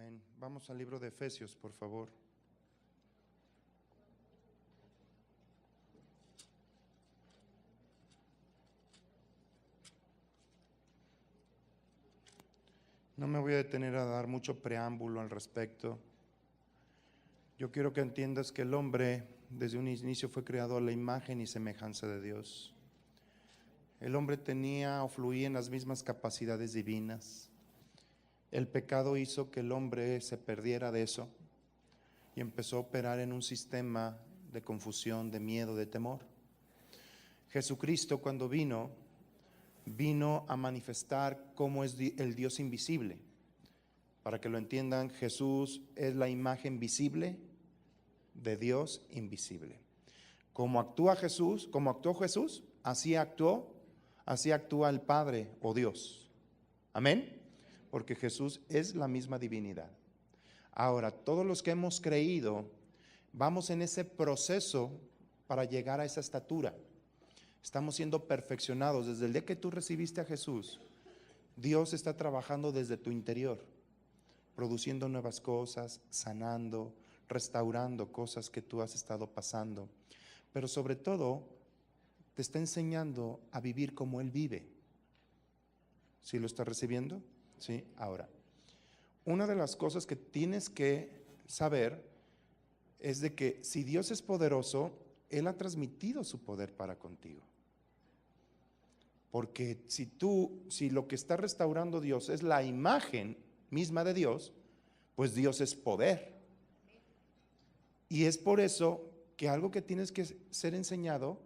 Amén. Vamos al libro de Efesios, por favor. No me voy a detener a dar mucho preámbulo al respecto. Yo quiero que entiendas que el hombre desde un inicio fue creado a la imagen y semejanza de Dios. El hombre tenía o fluía en las mismas capacidades divinas. El pecado hizo que el hombre se perdiera de eso y empezó a operar en un sistema de confusión, de miedo, de temor. Jesucristo, cuando vino a manifestar cómo es el Dios invisible. Para que lo entiendan, Jesús es la imagen visible de Dios invisible. Como actúa Jesús, como actuó Jesús, así actúa el Padre o Dios. Amén. Porque Jesús es la misma divinidad. Ahora, todos los que hemos creído, vamos en ese proceso para llegar a esa estatura. Estamos siendo perfeccionados. Desde el día que tú recibiste a Jesús, Dios está trabajando desde tu interior, produciendo nuevas cosas, sanando, restaurando cosas que tú has estado pasando. Pero sobre todo, te está enseñando a vivir como Él vive. ¿Sí lo estás recibiendo? Sí. Ahora, una de las cosas que tienes que saber es de que si Dios es poderoso, Él ha transmitido su poder para contigo. Porque si lo que está restaurando Dios es la imagen misma de Dios, pues Dios es poder. Y es por eso que algo que tienes que ser enseñado,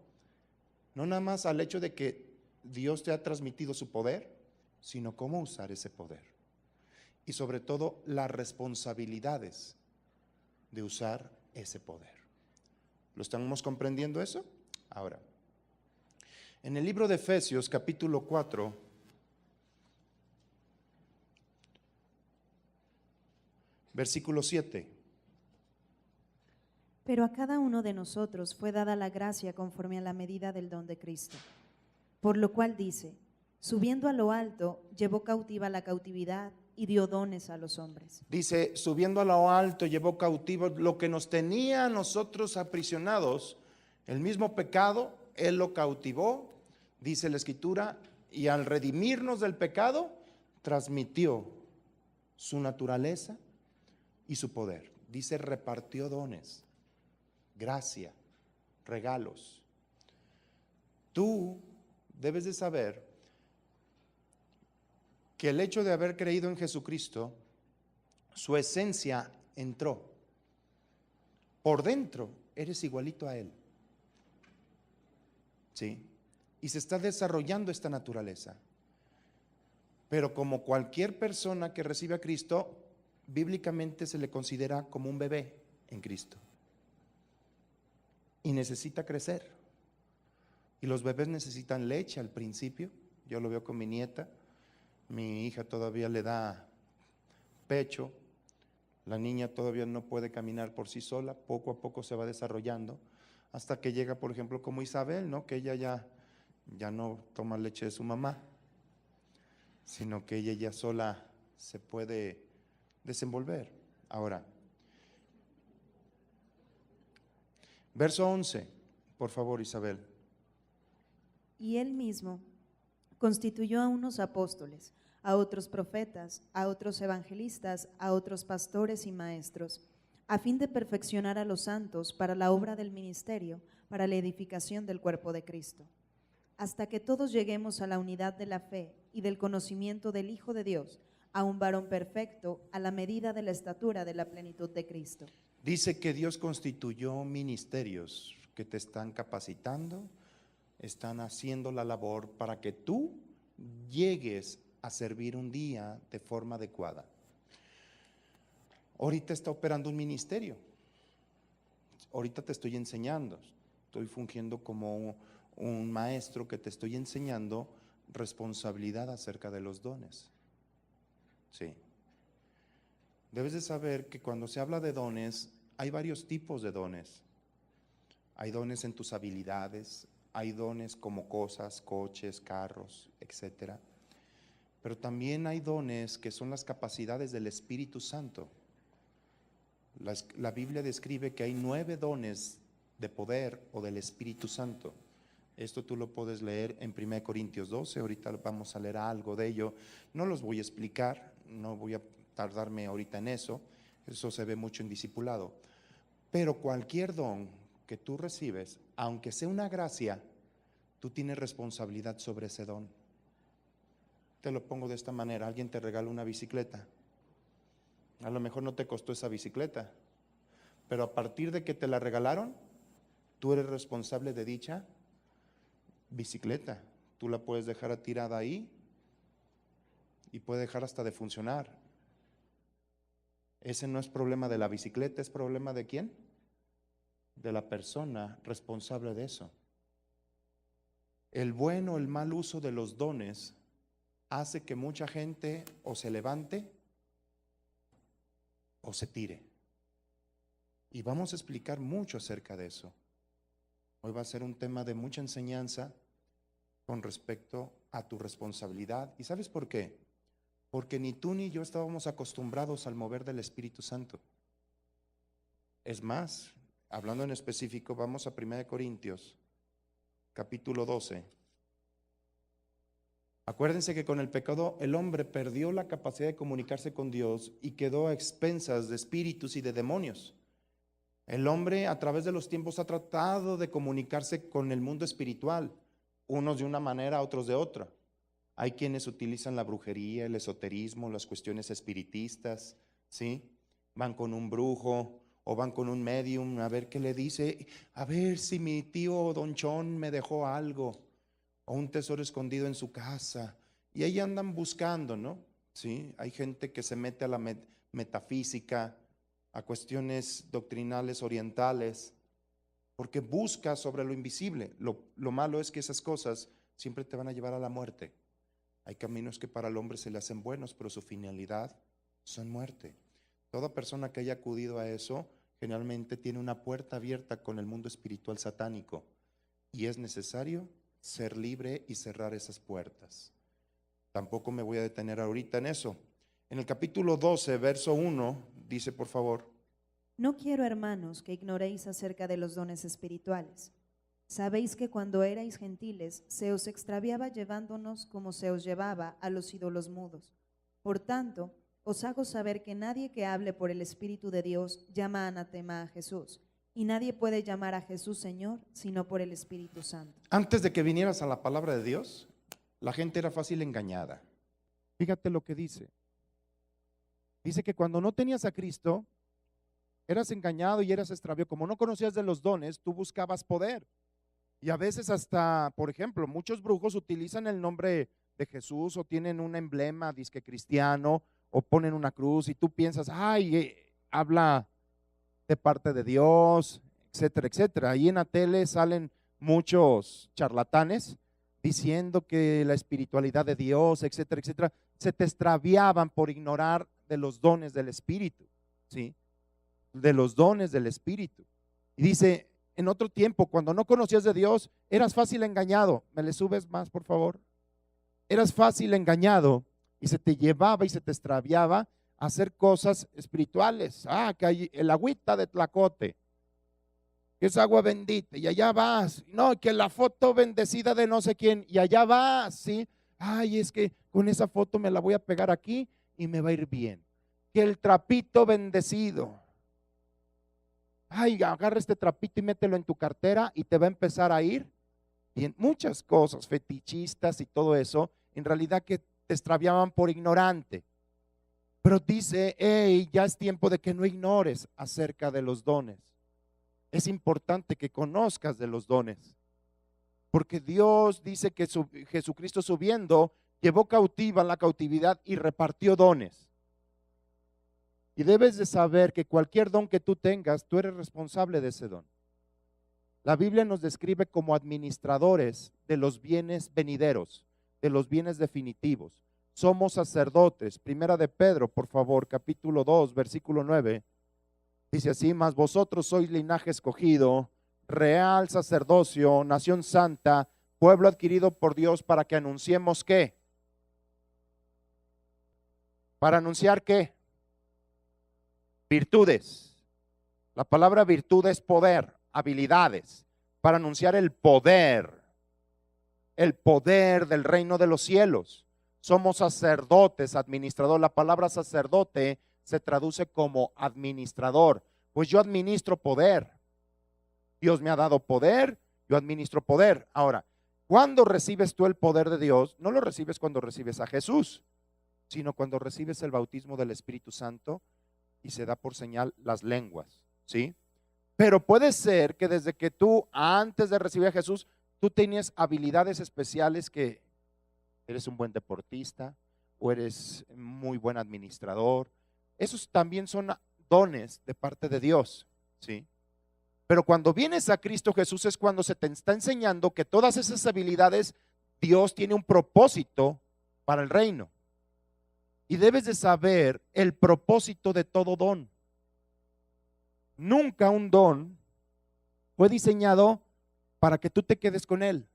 no nada más al hecho de que Dios te ha transmitido su poder, sino cómo usar ese poder. Y sobre todo las responsabilidades de usar ese poder. ¿Lo estamos comprendiendo eso? Ahora, en el libro de Efesios, capítulo 4, versículo 7. Pero a cada uno de nosotros fue dada la gracia conforme a la medida del don de Cristo. Por lo cual dice, subiendo a lo alto, llevó cautiva la cautividad y dio dones a los hombres. Dice, subiendo a lo alto, llevó cautivo lo que nos tenía a nosotros aprisionados, el mismo pecado, Él lo cautivó, dice la Escritura, y al redimirnos del pecado, transmitió su naturaleza y su poder. Dice, repartió dones, gracia, regalos. Tú debes de saber que el hecho de haber creído en Jesucristo, su esencia entró. Por dentro eres igualito a Él. ¿Sí? Y se está desarrollando esta naturaleza. Pero como cualquier persona que recibe a Cristo, bíblicamente se le considera como un bebé en Cristo. Y necesita crecer. Y los bebés necesitan leche al principio. Yo lo veo con mi nieta. Mi hija todavía le da pecho. La niña todavía no puede caminar por sí sola. Poco a poco se va desarrollando. Hasta que llega, por ejemplo, como Isabel, ¿no? Que ella ya no toma leche de su mamá, sino que ella ya sola se puede desenvolver. Ahora, verso 11, por favor, Isabel. Y Él mismo constituyó a unos apóstoles, a otros profetas, a otros evangelistas, a otros pastores y maestros, a fin de perfeccionar a los santos para la obra del ministerio, para la edificación del cuerpo de Cristo, hasta que todos lleguemos a la unidad de la fe y del conocimiento del Hijo de Dios, a un varón perfecto, a la medida de la estatura de la plenitud de Cristo. Dice que Dios constituyó ministerios que te están capacitando, están haciendo la labor para que tú llegues a servir un día de forma adecuada. Ahorita está operando un ministerio. Ahorita te estoy enseñando. Estoy fungiendo como un maestro que te estoy enseñando responsabilidad acerca de los dones. Sí. Debes de saber que cuando se habla de dones, hay varios tipos de dones. Hay dones en tus habilidades, hay dones como cosas, coches, carros, etcétera. Pero también hay dones que son las capacidades del Espíritu Santo. La Biblia describe que hay 9 dones de poder o del Espíritu Santo. Esto tú lo puedes leer en 1 Corintios 12, ahorita vamos a leer algo de ello. No los voy a explicar, no voy a tardarme ahorita en eso se ve mucho en discipulado. Pero cualquier don que tú recibes, aunque sea una gracia, tú tienes responsabilidad sobre ese don. Te lo pongo de esta manera: alguien te regala una bicicleta, a lo mejor no te costó esa bicicleta, pero a partir de que te la regalaron, tú eres responsable de dicha bicicleta. Tú la puedes dejar tirada ahí y puede dejar hasta de funcionar. Ese no es problema de la bicicleta, es problema ¿de quién? De la persona responsable de eso. El buen o el mal uso de los dones hace que mucha gente o se levante o se tire. Y vamos a explicar mucho acerca de eso. Hoy va a ser un tema de mucha enseñanza con respecto a tu responsabilidad. ¿Y sabes por qué? Porque ni tú ni yo estábamos acostumbrados al mover del Espíritu Santo. Es más, hablando en específico, vamos a 1 Corintios, capítulo 12. Acuérdense que con el pecado el hombre perdió la capacidad de comunicarse con Dios y quedó a expensas de espíritus y de demonios. El hombre a través de los tiempos ha tratado de comunicarse con el mundo espiritual, unos de una manera, otros de otra. Hay quienes utilizan la brujería, el esoterismo, las cuestiones espiritistas, ¿sí? Van con un brujo o van con un medium a ver qué le dice, a ver si mi tío Don Chon me dejó algo, o un tesoro escondido en su casa. Y ahí andan buscando, ¿no? ¿Sí? Hay gente que se mete a la metafísica, a cuestiones doctrinales orientales, porque busca sobre lo invisible. Lo malo es que esas cosas siempre te van a llevar a la muerte. Hay caminos que para el hombre se le hacen buenos, pero su finalidad son muerte. Toda persona que haya acudido a eso generalmente tiene una puerta abierta con el mundo espiritual satánico, y es necesario ser libre y cerrar esas puertas. Tampoco me voy a detener ahorita en eso. En el capítulo 12, verso 1, dice por favor: No quiero, hermanos, que ignoréis acerca de los dones espirituales. Sabéis que cuando erais gentiles se os extraviaba llevándonos como se os llevaba a los ídolos mudos. Por tanto, os hago saber que nadie que hable por el Espíritu de Dios llama anatema a Jesús, y nadie puede llamar a Jesús Señor sino por el Espíritu Santo. Antes de que vinieras a la palabra de Dios, la gente era fácil engañada. Fíjate lo que dice. Dice que cuando no tenías a Cristo, eras engañado y eras extraviado. Como no conocías de los dones, tú buscabas poder. Y a veces hasta, por ejemplo, muchos brujos utilizan el nombre de Jesús o tienen un emblema disque cristiano o ponen una cruz y tú piensas, ay, habla de parte de Dios, etcétera, etcétera. Ahí en la tele salen muchos charlatanes diciendo que la espiritualidad de Dios, etcétera, etcétera. Se te extraviaban por ignorar de los dones del Espíritu, ¿sí? De los dones del Espíritu. Y dice, en otro tiempo, cuando no conocías de Dios, eras fácil engañado. ¿Me le subes más, por favor? Eras fácil engañado y se te llevaba y se te extraviaba a hacer cosas espirituales. Que hay el agüita de Tlacote, que es agua bendita, y allá vas. No, que la foto bendecida de no sé quién, y allá vas, ¿sí? Ay, es que con esa foto me la voy a pegar aquí y me va a ir bien. Que el trapito bendecido. Ay, agarra este trapito y mételo en tu cartera y te va a empezar a ir bien. Muchas cosas fetichistas y todo eso, en realidad que te extraviaban por ignorante. Pero dice, hey, ya es tiempo de que no ignores acerca de los dones. Es importante que conozcas de los dones, porque Dios dice que Jesucristo subiendo llevó cautiva la cautividad y repartió dones. Y debes de saber que cualquier don que tú tengas, tú eres responsable de ese don. La Biblia nos describe como administradores de los bienes venideros, de los bienes definitivos. Somos sacerdotes. Primera de Pedro, por favor, capítulo 2, versículo 9. Dice así: mas vosotros sois linaje escogido, real sacerdocio, nación santa, pueblo adquirido por Dios, para que anunciemos ¿qué? ¿Para anunciar qué? Virtudes. La palabra virtud es poder, habilidades. Para anunciar el poder del reino de los cielos. Somos sacerdotes, administrador. La palabra sacerdote se traduce como administrador. Pues yo administro poder. Dios me ha dado poder, yo administro poder. Ahora, ¿cuándo recibes tú el poder de Dios? No lo recibes cuando recibes a Jesús, sino cuando recibes el bautismo del Espíritu Santo y se da por señal las lenguas, ¿sí? Pero puede ser que desde que tú, antes de recibir a Jesús, tú tenías habilidades especiales, que eres un buen deportista o eres muy buen administrador. Esos también son dones de parte de Dios, ¿sí? Pero cuando vienes a Cristo Jesús es cuando se te está enseñando que todas esas habilidades, Dios tiene un propósito para el reino. Y debes de saber el propósito de todo don. Nunca un don fue diseñado para que tú te quedes con él.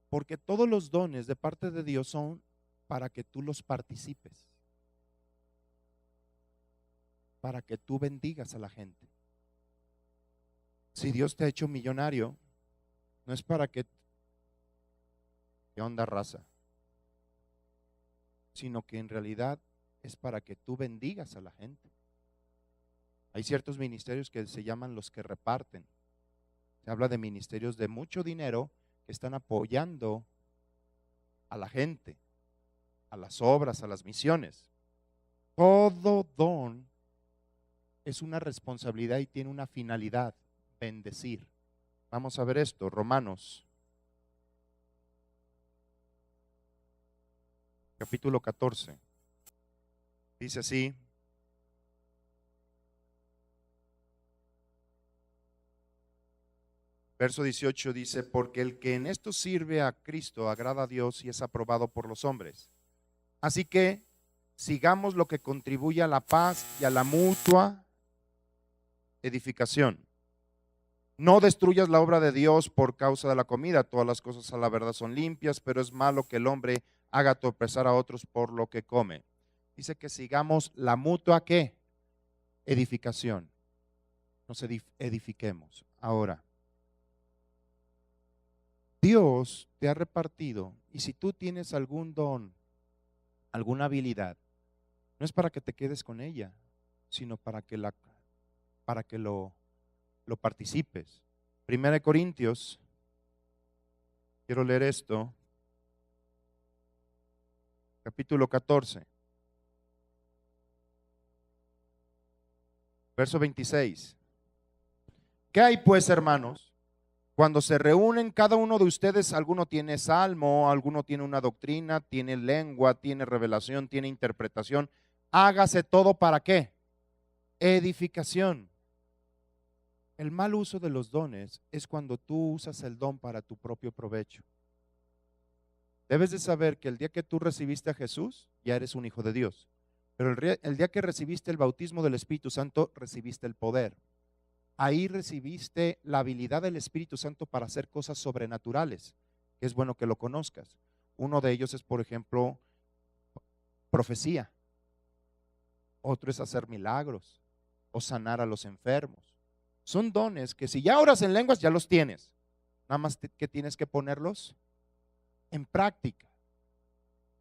Porque todos los dones de parte de Dios son para que tú los participes, para que tú bendigas a la gente. Si Dios te ha hecho millonario, no es para que, ¿qué onda, raza?, sino que en realidad es para que tú bendigas a la gente. Hay ciertos ministerios que se llaman los que reparten. Se habla de ministerios de mucho dinero que están apoyando a la gente, a las obras, a las misiones. Todo don es una responsabilidad y tiene una finalidad: bendecir. Vamos a ver esto, Romanos capítulo 14. Dice así: verso 18 dice: porque el que en esto sirve a Cristo agrada a Dios y es aprobado por los hombres. Así que sigamos lo que contribuye a la paz y a la mutua edificación. No destruyas la obra de Dios por causa de la comida. Todas las cosas a la verdad son limpias, pero es malo que el hombre haga tropezar a otros por lo que come. Dice que sigamos la mutua, ¿qué? Edificación. Nos edifiquemos. Ahora, Dios te ha repartido, y si tú tienes algún don, alguna habilidad, no es para que te quedes con ella, sino para que lo participes. Primera de Corintios, quiero leer esto, capítulo 14, verso 26. ¿Qué hay pues, hermanos? Cuando se reúnen cada uno de ustedes, alguno tiene salmo, alguno tiene una doctrina, tiene lengua, tiene revelación, tiene interpretación. Hágase todo ¿para qué? Edificación. El mal uso de los dones es cuando tú usas el don para tu propio provecho. Debes de saber que el día que tú recibiste a Jesús, ya eres un hijo de Dios. Pero el día que recibiste el bautismo del Espíritu Santo, recibiste el poder. Ahí recibiste la habilidad del Espíritu Santo para hacer cosas sobrenaturales, que es bueno que lo conozcas. Uno de ellos es, por ejemplo, profecía. Otro es hacer milagros o sanar a los enfermos. Son dones que si ya oras en lenguas, ya los tienes. Nada más que tienes que ponerlos en práctica.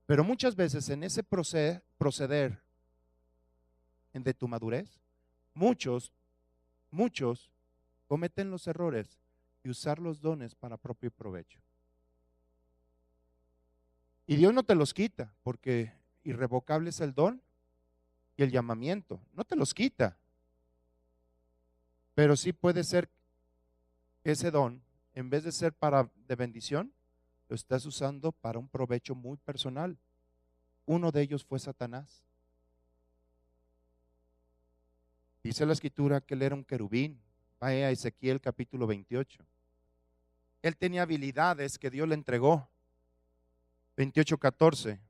Pero muchas veces en ese proceder de tu madurez, muchos cometen los errores de usar los dones para propio provecho. Y Dios no te los quita, porque irrevocable es el don y el llamamiento. No te los quita. Pero sí puede ser que ese don, en vez de ser de bendición, lo estás usando para un provecho muy personal. Uno de ellos fue Satanás. Dice la escritura que él era un querubín. Vaya a Ezequiel capítulo 28. Él tenía habilidades que Dios le entregó. 28:14.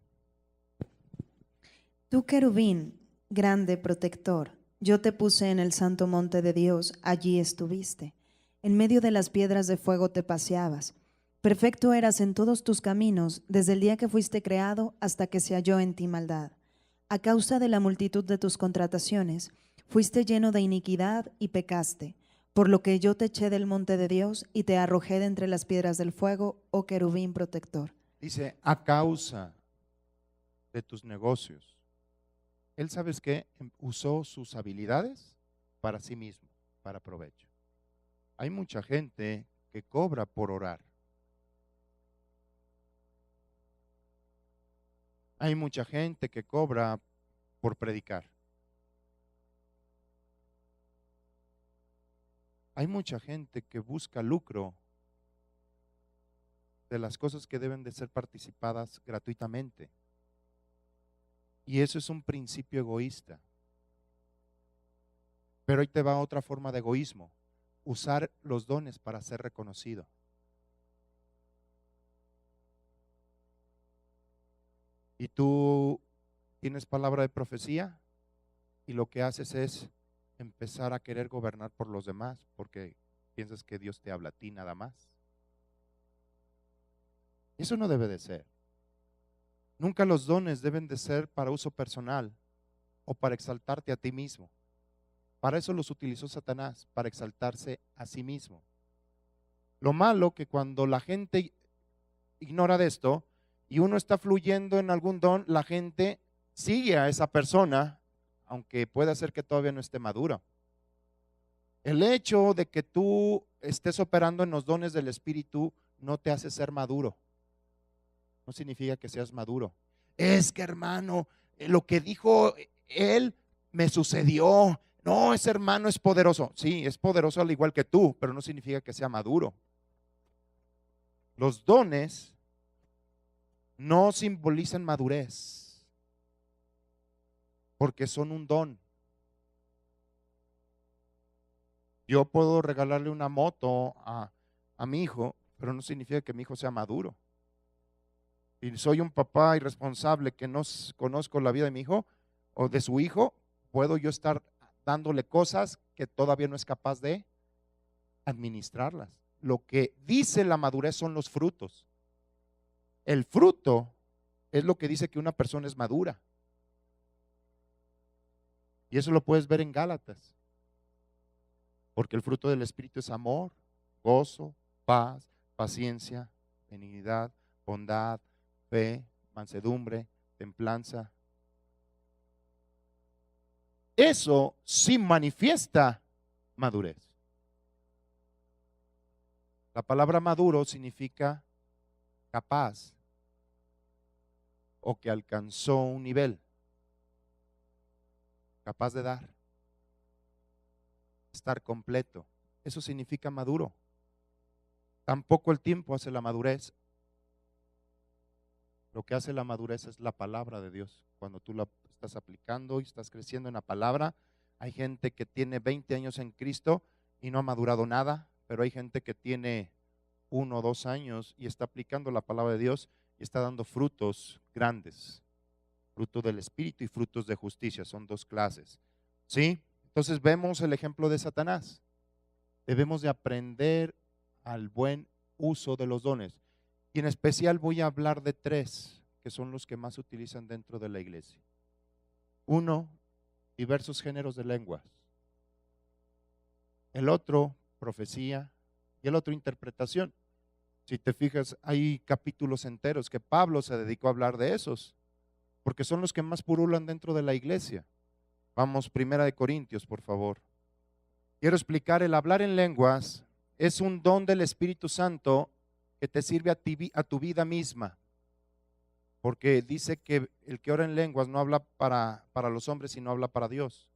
Tú, querubín, grande protector, yo te puse en el santo monte de Dios, allí estuviste. En medio de las piedras de fuego te paseabas. Perfecto eras en todos tus caminos, desde el día que fuiste creado hasta que se halló en ti maldad. A causa de la multitud de tus contrataciones, fuiste lleno de iniquidad y pecaste, por lo que yo te eché del monte de Dios y te arrojé de entre las piedras del fuego, oh querubín protector. Dice, a causa de tus negocios. Él, ¿sabes qué? Usó sus habilidades para sí mismo, para provecho. Hay mucha gente que cobra por orar. Hay mucha gente que cobra por predicar. Hay mucha gente que busca lucro de las cosas que deben de ser participadas gratuitamente. Y eso es un principio egoísta. Pero ahí te va otra forma de egoísmo: usar los dones para ser reconocido. Y tú tienes palabra de profecía y lo que haces es empezar a querer gobernar por los demás porque piensas que Dios te habla a ti nada más. Eso no debe de ser. Nunca los dones deben de ser para uso personal o para exaltarte a ti mismo. Para eso los utilizó Satanás, para exaltarse a sí mismo. Lo malo que cuando la gente ignora de esto y uno está fluyendo en algún don, la gente sigue a esa persona, aunque pueda ser que todavía no esté maduro. El hecho de que tú estés operando en los dones del Espíritu no te hace ser maduro. No significa que seas maduro. Es que, hermano, lo que dijo él me sucedió. No, ese hermano es poderoso. Sí, es poderoso al igual que tú, pero no significa que sea maduro. Los dones no simbolizan madurez, porque son un don. Yo puedo regalarle una moto a mi hijo, pero no significa que mi hijo sea maduro. Y soy un papá irresponsable que no conozco la vida de mi hijo o de su hijo, puedo yo estar dándole cosas que todavía no es capaz de administrarlas. Lo que dice la madurez son los frutos. El fruto es lo que dice que una persona es madura. Y eso lo puedes ver en Gálatas. Porque el fruto del Espíritu es amor, gozo, paz, paciencia, benignidad, bondad, fe, mansedumbre, templanza. Eso sí manifiesta madurez. La palabra maduro significa capaz o que alcanzó un nivel, capaz de dar, estar completo. Eso significa maduro. Tampoco el tiempo hace la madurez. Lo que hace la madurez es la palabra de Dios. Cuando tú la estás aplicando y estás creciendo en la palabra, hay gente que tiene 20 años en Cristo y no ha madurado nada, pero hay gente que tiene 1 o 2 años y está aplicando la palabra de Dios y está dando frutos grandes, fruto del Espíritu y frutos de justicia. Son 2 clases. ¿Sí? Entonces vemos el ejemplo de Satanás. Debemos de aprender al buen uso de los dones. Y en especial voy a hablar de 3 que son los que más se utilizan dentro de la iglesia. 1, diversos géneros de lenguas. El otro, profecía. Y el otro, interpretación. Si te fijas, hay capítulos enteros que Pablo se dedicó a hablar de esos, porque son los que más purulan dentro de la iglesia. Vamos, 1 Corintios, por favor. Quiero explicar, el hablar en lenguas es un don del Espíritu Santo que te sirve a tu vida misma, porque dice que el que ora en lenguas no habla para los hombres, sino habla para Dios.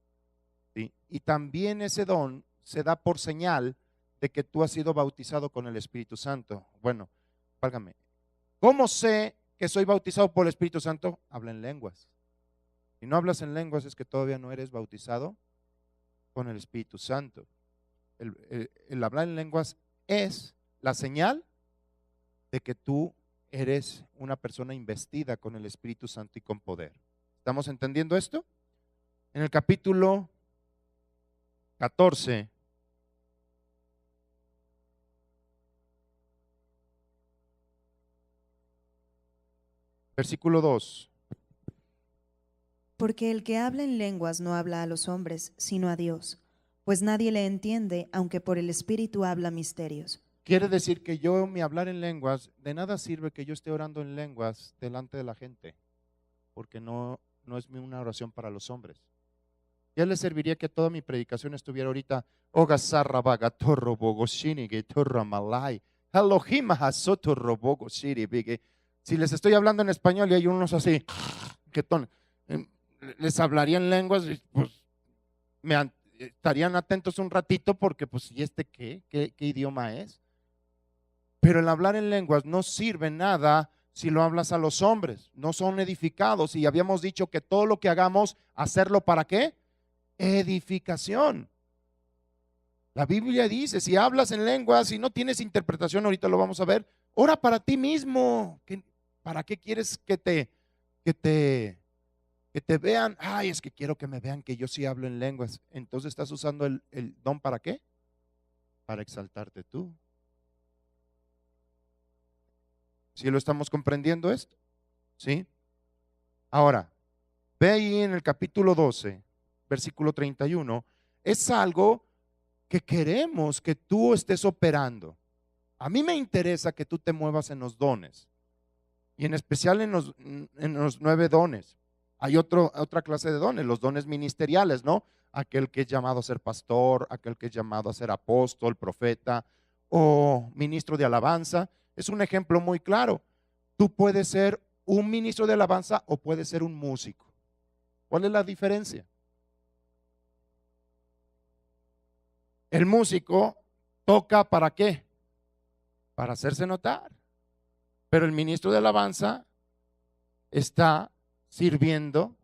¿Sí? Y también ese don se da por señal de que tú has sido bautizado con el Espíritu Santo. Bueno, válgame, ¿cómo sé que soy bautizado por el Espíritu Santo? Habla en lenguas. Si no hablas en lenguas es que todavía no eres bautizado con el Espíritu Santo. El hablar en lenguas es la señal de que tú eres una persona investida con el Espíritu Santo y con poder. ¿Estamos entendiendo esto? En el capítulo 14, Versículo 2. Porque el que habla en lenguas no habla a los hombres, sino a Dios, pues nadie le entiende, aunque por el Espíritu habla misterios. Quiere decir que yo, mi hablar en lenguas, de nada sirve que yo esté orando en lenguas delante de la gente, porque no es una oración para los hombres. Ya le serviría que toda mi predicación estuviera ahorita, Ogasarra Bagatorro Bogoshini, Getorra Malay, Elohim Hasoto Robogo Shiri, Bige. Si les estoy hablando en español y hay unos así, que les hablaría en lenguas, pues estarían atentos un ratito porque pues ¿y este qué idioma es? Pero el hablar en lenguas no sirve nada si lo hablas a los hombres, no son edificados y habíamos dicho que todo lo que hagamos, hacerlo ¿para qué? Edificación. La Biblia dice, si hablas en lenguas y no tienes interpretación, ahorita lo vamos a ver, ora para ti mismo. ¿Para qué quieres que te vean? Ay, es que quiero que me vean que yo sí hablo en lenguas. Entonces estás usando el don ¿para qué? Para exaltarte tú. ¿Sí lo estamos comprendiendo esto? ¿Sí? Ahora, ve ahí en el capítulo 12, versículo 31, es algo que queremos que tú estés operando. A mí me interesa que tú te muevas en los dones y en especial en los 9 dones. Hay otra clase de dones, los dones ministeriales, ¿no? Aquel que es llamado a ser pastor, aquel que es llamado a ser apóstol, profeta o ministro de alabanza. Es un ejemplo muy claro. Tú puedes ser un ministro de alabanza o puedes ser un músico. ¿Cuál es la diferencia? El músico toca ¿para qué? Para hacerse notar. Pero el ministro de alabanza está sirviendo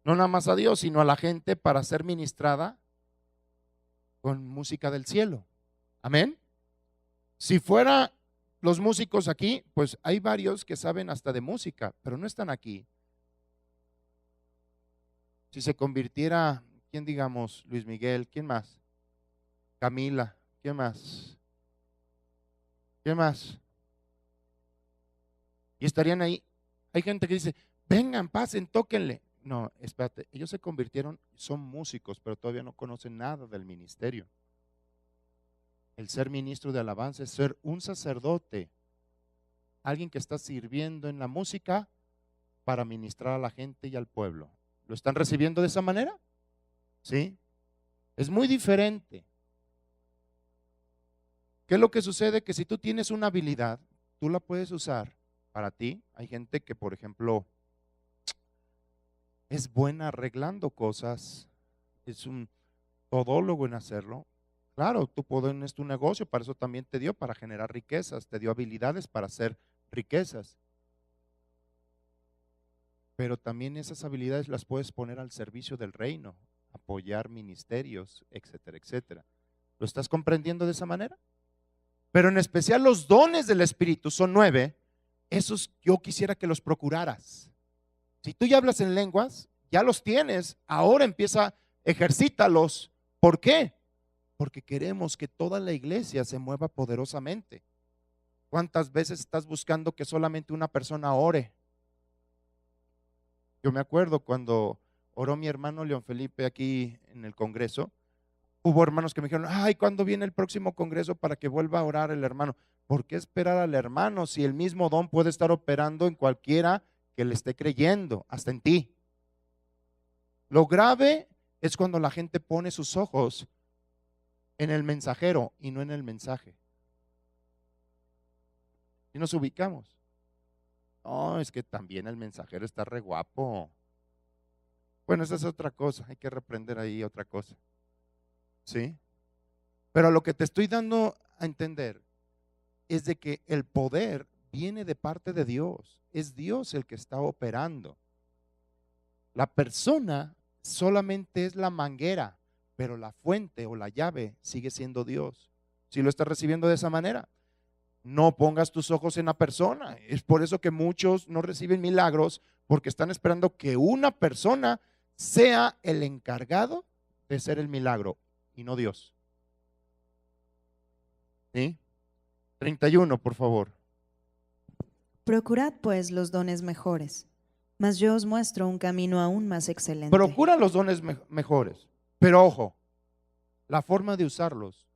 no nada más a Dios, sino a la gente para ser ministrada con música del cielo. Amén. Si fuera los músicos aquí, pues hay varios que saben hasta de música, pero no están aquí. Si se convirtiera, ¿quién digamos? Luis Miguel, ¿quién más? Camila, ¿quién más? ¿Quién más? Y estarían ahí. Hay gente que dice, vengan, pasen, tóquenle. No, espérate, ellos se convirtieron, son músicos, pero todavía no conocen nada del ministerio. El ser ministro de alabanza es ser un sacerdote, alguien que está sirviendo en la música para ministrar a la gente y al pueblo. ¿Lo están recibiendo de esa manera? ¿Sí? Es muy diferente. ¿Qué es lo que sucede? Que si tú tienes una habilidad, tú la puedes usar para ti. Hay gente que, por ejemplo, es buena arreglando cosas, es un todólogo en hacerlo. Claro, tú pones tu negocio, para eso también te dio, para generar riquezas, te dio habilidades para hacer riquezas. Pero también esas habilidades las puedes poner al servicio del reino, apoyar ministerios, etcétera, etcétera. ¿Lo estás comprendiendo de esa manera? Pero en especial los dones del Espíritu son 9, esos yo quisiera que los procuraras. Si tú ya hablas en lenguas, ya los tienes, ahora empieza, ejercítalos. ¿Por qué? Porque queremos que toda la iglesia se mueva poderosamente. ¿Cuántas veces estás buscando que solamente una persona ore? Yo me acuerdo cuando oró mi hermano León Felipe aquí en el Congreso, hubo hermanos que me dijeron, ay, ¿cuándo viene el próximo Congreso para que vuelva a orar el hermano? ¿Por qué esperar al hermano si el mismo don puede estar operando en cualquiera que le esté creyendo, hasta en ti? Lo grave es cuando la gente pone sus ojos en el mensajero y no en el mensaje. Y nos ubicamos. No, es que también el mensajero está re guapo. Bueno, esa es otra cosa, hay que reprender ahí otra cosa. ¿Sí? Pero lo que te estoy dando a entender es de que el poder viene de parte de Dios. Es Dios el que está operando. La persona solamente es la manguera, pero la fuente o la llave sigue siendo Dios. Si lo estás recibiendo de esa manera, no pongas tus ojos en la persona. Es por eso que muchos no reciben milagros, porque están esperando que una persona sea el encargado de ser el milagro y no Dios. ¿Sí? 31, por favor. Procurad pues los dones mejores, mas yo os muestro un camino aún más excelente. Procura los dones mejores, pero ojo, la forma de usarlos,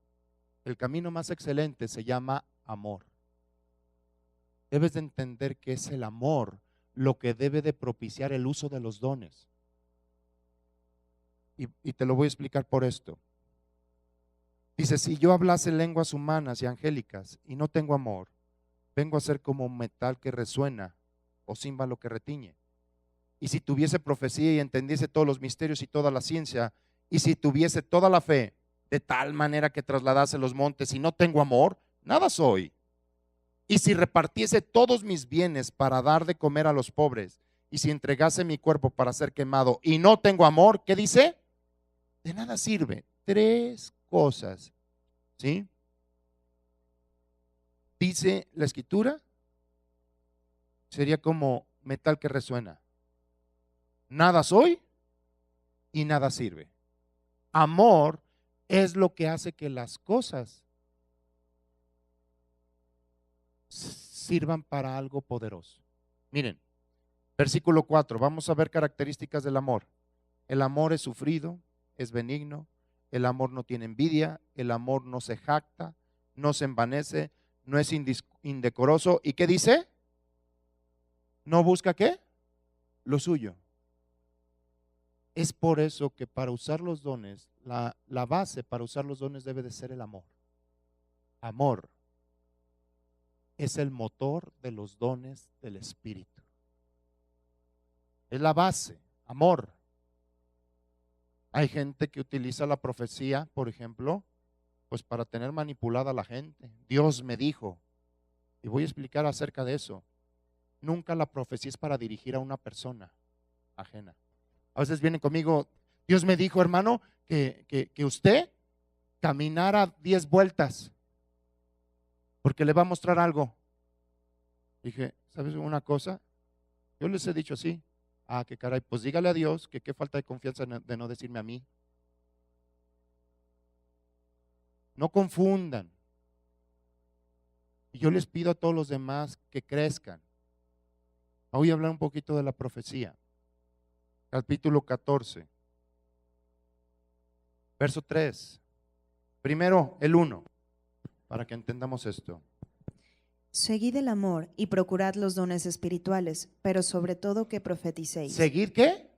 el camino más excelente se llama amor. Debes de entender que es el amor lo que debe de propiciar el uso de los dones. Y te lo voy a explicar por esto. Dice, si yo hablase lenguas humanas y angélicas y no tengo amor, vengo a ser como un metal que resuena o címbalo que retiñe. Y si tuviese profecía y entendiese todos los misterios y toda la ciencia, y si tuviese toda la fe, de tal manera que trasladase los montes y no tengo amor, nada soy. Y si repartiese todos mis bienes para dar de comer a los pobres, y si entregase mi cuerpo para ser quemado y no tengo amor, ¿qué dice? De nada sirve. 3 cosas, ¿sí? Dice la escritura, sería como metal que resuena. Nada soy y nada sirve. Amor es lo que hace que las cosas sirvan para algo poderoso. Miren, versículo 4, vamos a ver características del amor. El amor es sufrido, es benigno, el amor no tiene envidia, el amor no se jacta, no se envanece, no es indecoroso. ¿Y qué dice? ¿No busca qué? Lo suyo. Es por eso que para usar los dones, la base para usar los dones debe de ser el amor. Amor es el motor de los dones del Espíritu. Es la base, amor. Hay gente que utiliza la profecía, por ejemplo, pues para tener manipulada a la gente. Dios me dijo, y voy a explicar acerca de eso. Nunca la profecía es para dirigir a una persona ajena. A veces vienen conmigo, Dios me dijo, hermano, que usted caminara 10 vueltas, porque le va a mostrar algo. Dije, ¿sabes una cosa? Yo les he dicho así. Ah, qué caray, pues dígale a Dios que qué falta de confianza de no decirme a mí. No confundan. Y yo les pido a todos los demás que crezcan. Voy a hablar un poquito de la profecía. Capítulo 14, verso 3. Primero el 1, para que entendamos esto. Seguid el amor y procurad los dones espirituales, pero sobre todo que profeticéis. ¿Seguir qué?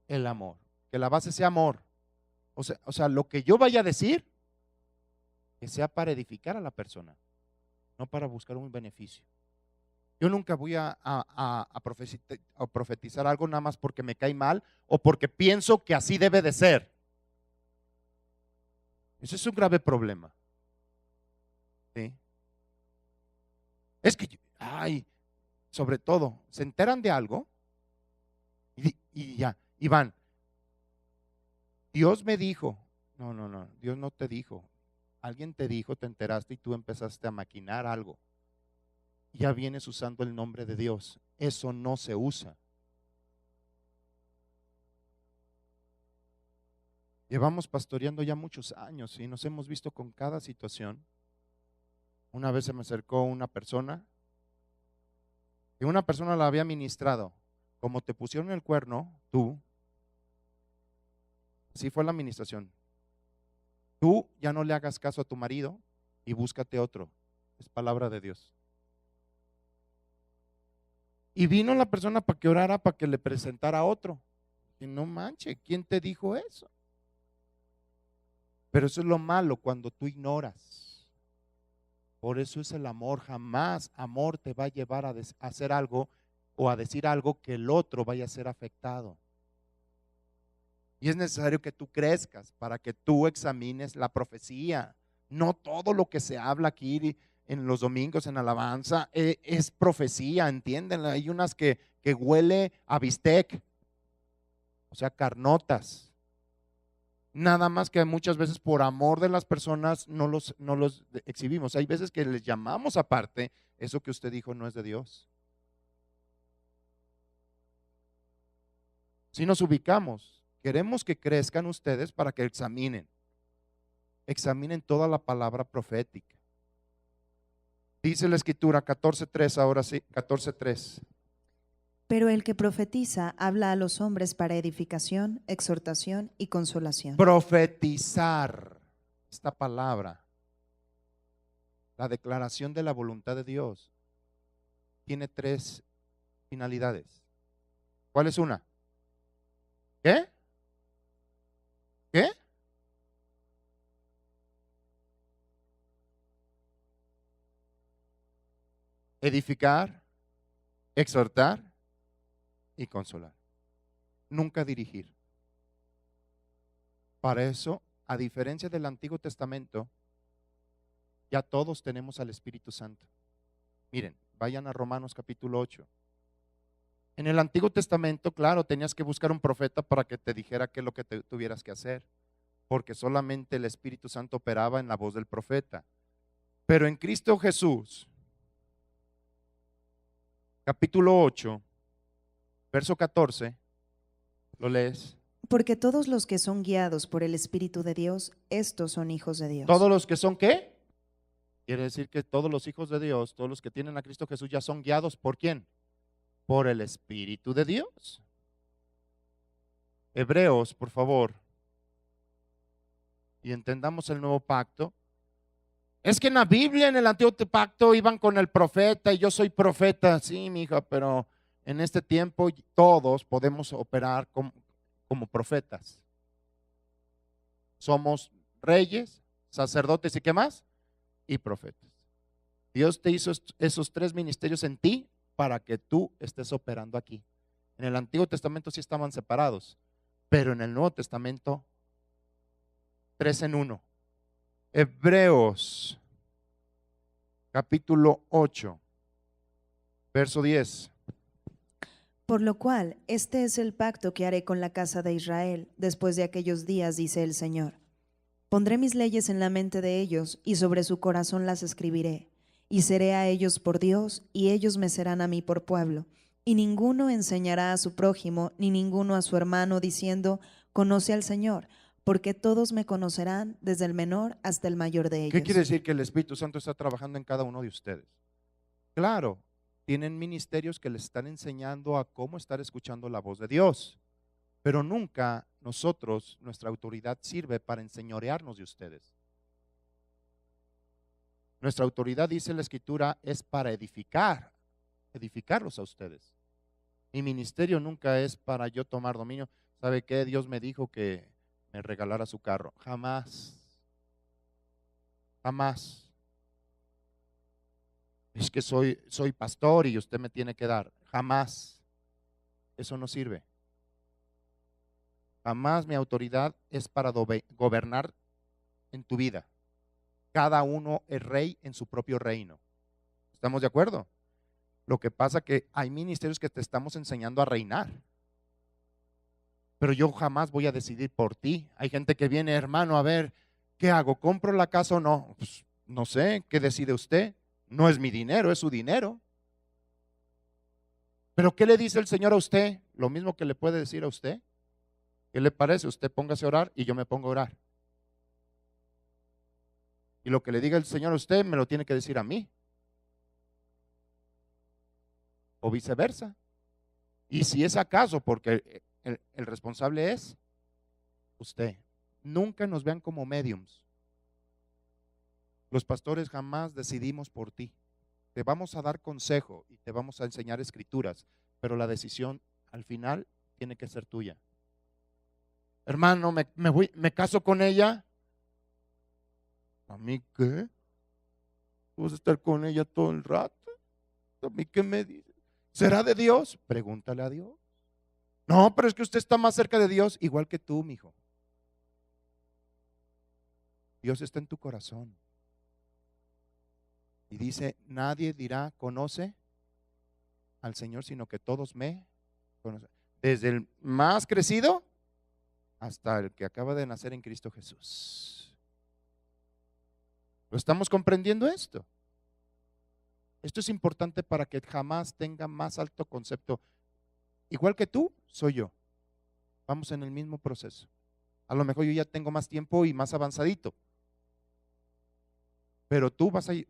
El amor. Que la base sea amor. O sea, lo que yo vaya a decir, que sea para edificar a la persona, no para buscar un beneficio. Yo nunca voy a profetizar algo nada más porque me cae mal o porque pienso que así debe de ser. Eso es un grave problema. ¿Sí? Es que, sobre todo, se enteran de algo y ya, y van. Dios me dijo. No, Dios no te dijo. Alguien te dijo, te enteraste y tú empezaste a maquinar algo. Ya vienes usando el nombre de Dios. Eso no se usa. Llevamos pastoreando ya muchos años y nos hemos visto con cada situación. Una vez se me acercó una persona y una persona la había ministrado. Como te pusieron el cuerno, tú, así fue la administración. Tú ya no le hagas caso a tu marido y búscate otro. Es palabra de Dios. Y vino la persona para que orara, para que le presentara a otro. Y no manche, ¿quién te dijo eso? Pero eso es lo malo cuando tú ignoras. Por eso es el amor. Jamás amor te va a llevar a hacer algo o a decir algo que el otro vaya a ser afectado. Y es necesario que tú crezcas para que tú examines la profecía. No todo lo que se habla aquí en los domingos en alabanza es profecía, entienden. Hay unas que huele a bistec, o sea, carnotas. Nada más que muchas veces por amor de las personas no los exhibimos. Hay veces que les llamamos aparte, eso que usted dijo no es de Dios. Si nos ubicamos, queremos que crezcan ustedes para que examinen toda la palabra profética. Dice la Escritura 14:3, ahora sí, 14:3. Pero el que profetiza habla a los hombres para edificación, exhortación y consolación. Profetizar, esta palabra, la declaración de la voluntad de Dios, tiene tres finalidades. ¿Cuál es una? ¿Qué? ¿Qué? Edificar, exhortar y consolar. Nunca dirigir. Para eso, a diferencia del Antiguo Testamento, ya todos tenemos al Espíritu Santo. Miren, vayan a Romanos capítulo 8. En el Antiguo Testamento, claro, tenías que buscar un profeta para que te dijera qué es lo que tuvieras que hacer, porque solamente el Espíritu Santo operaba en la voz del profeta. Pero en Cristo Jesús, capítulo 8, verso 14, ¿lo lees? Porque todos los que son guiados por el Espíritu de Dios, estos son hijos de Dios. ¿Todos los que son qué? Quiere decir que todos los hijos de Dios, todos los que tienen a Cristo Jesús ya son guiados ¿por quién? Por el Espíritu de Dios. Hebreos, por favor. Y entendamos el nuevo pacto. Es que en la Biblia, en el antiguo pacto, iban con el profeta y yo soy profeta. Sí, mi hija, pero en este tiempo todos podemos operar como profetas. Somos reyes, sacerdotes y ¿qué más? Y profetas. Dios te hizo esos tres ministerios en ti para que tú estés operando aquí. En el Antiguo Testamento sí estaban separados, pero en el Nuevo Testamento, 3 en 1. Hebreos, capítulo 8, verso 10. Por lo cual, este es el pacto que haré con la casa de Israel después de aquellos días, dice el Señor. Pondré mis leyes en la mente de ellos y sobre su corazón las escribiré. Y seré a ellos por Dios y ellos me serán a mí por pueblo. Y ninguno enseñará a su prójimo ni ninguno a su hermano diciendo, conoce al Señor, porque todos me conocerán desde el menor hasta el mayor de ellos. ¿Qué quiere decir? Que el Espíritu Santo está trabajando en cada uno de ustedes. Claro, tienen ministerios que les están enseñando a cómo estar escuchando la voz de Dios, pero nunca nuestra autoridad sirve para enseñorearnos de ustedes. Nuestra autoridad, dice la Escritura, es para edificarlos a ustedes. Mi ministerio nunca es para yo tomar dominio. ¿Sabe qué? Dios me dijo que me regalara su carro. Jamás. Jamás. Es que soy pastor y usted me tiene que dar. Jamás. Eso no sirve. Jamás mi autoridad es para gobernar en tu vida. Cada uno es rey en su propio reino. ¿Estamos de acuerdo? Lo que pasa que hay ministerios que te estamos enseñando a reinar. Pero yo jamás voy a decidir por ti. Hay gente que viene, hermano, a ver, ¿qué hago? ¿Compro la casa o no? Pues, no sé, ¿qué decide usted? No es mi dinero, es su dinero. Pero ¿qué le dice el Señor a usted? Lo mismo que le puede decir a usted. ¿Qué le parece? Usted póngase a orar y yo me pongo a orar. Y lo que le diga el Señor a usted me lo tiene que decir a mí. O viceversa. Y si es acaso, porque el responsable es usted. Nunca nos vean como mediums. Los pastores jamás decidimos por ti. Te vamos a dar consejo y te vamos a enseñar escrituras, pero la decisión al final tiene que ser tuya. Hermano, me caso con ella. ¿A mí qué? ¿Vas a estar con ella todo el rato? ¿A mí qué me dices? ¿Será de Dios? Pregúntale a Dios. No, pero es que usted está más cerca de Dios, igual que tú, mijo. Dios está en tu corazón. Y dice, nadie dirá, conoce al Señor, sino que todos me conocen. Desde el más crecido hasta el que acaba de nacer en Cristo Jesús. ¿Lo estamos comprendiendo esto? Esto es importante para que jamás tenga más alto concepto. Igual que tú, soy yo. Vamos en el mismo proceso. A lo mejor yo ya tengo más tiempo y más avanzadito. Pero tú vas a ir,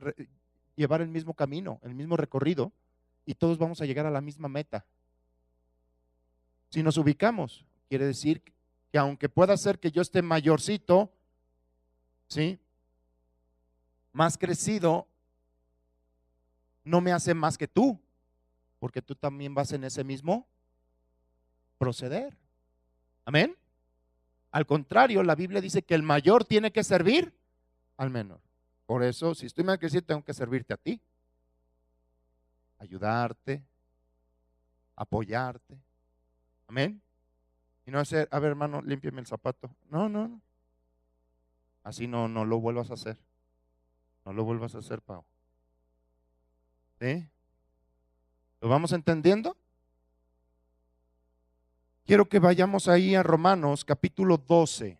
llevar el mismo camino, el mismo recorrido, y todos vamos a llegar a la misma meta. Si nos ubicamos, quiere decir que aunque pueda ser que yo esté mayorcito, ¿sí?, más crecido, no me hace más que tú, porque tú también vas en ese mismo proceder. Amén. Al contrario, la Biblia dice que el mayor tiene que servir al menor. Por eso, si estoy más crecido, tengo que servirte a ti, ayudarte, apoyarte. Amén. Y no hacer, a ver, hermano, límpiame el zapato. No, no, no. Así no lo vuelvas a hacer. No lo vuelvas a hacer, Pau. ¿Sí? ¿Lo vamos entendiendo? Quiero que vayamos ahí a Romanos capítulo 12.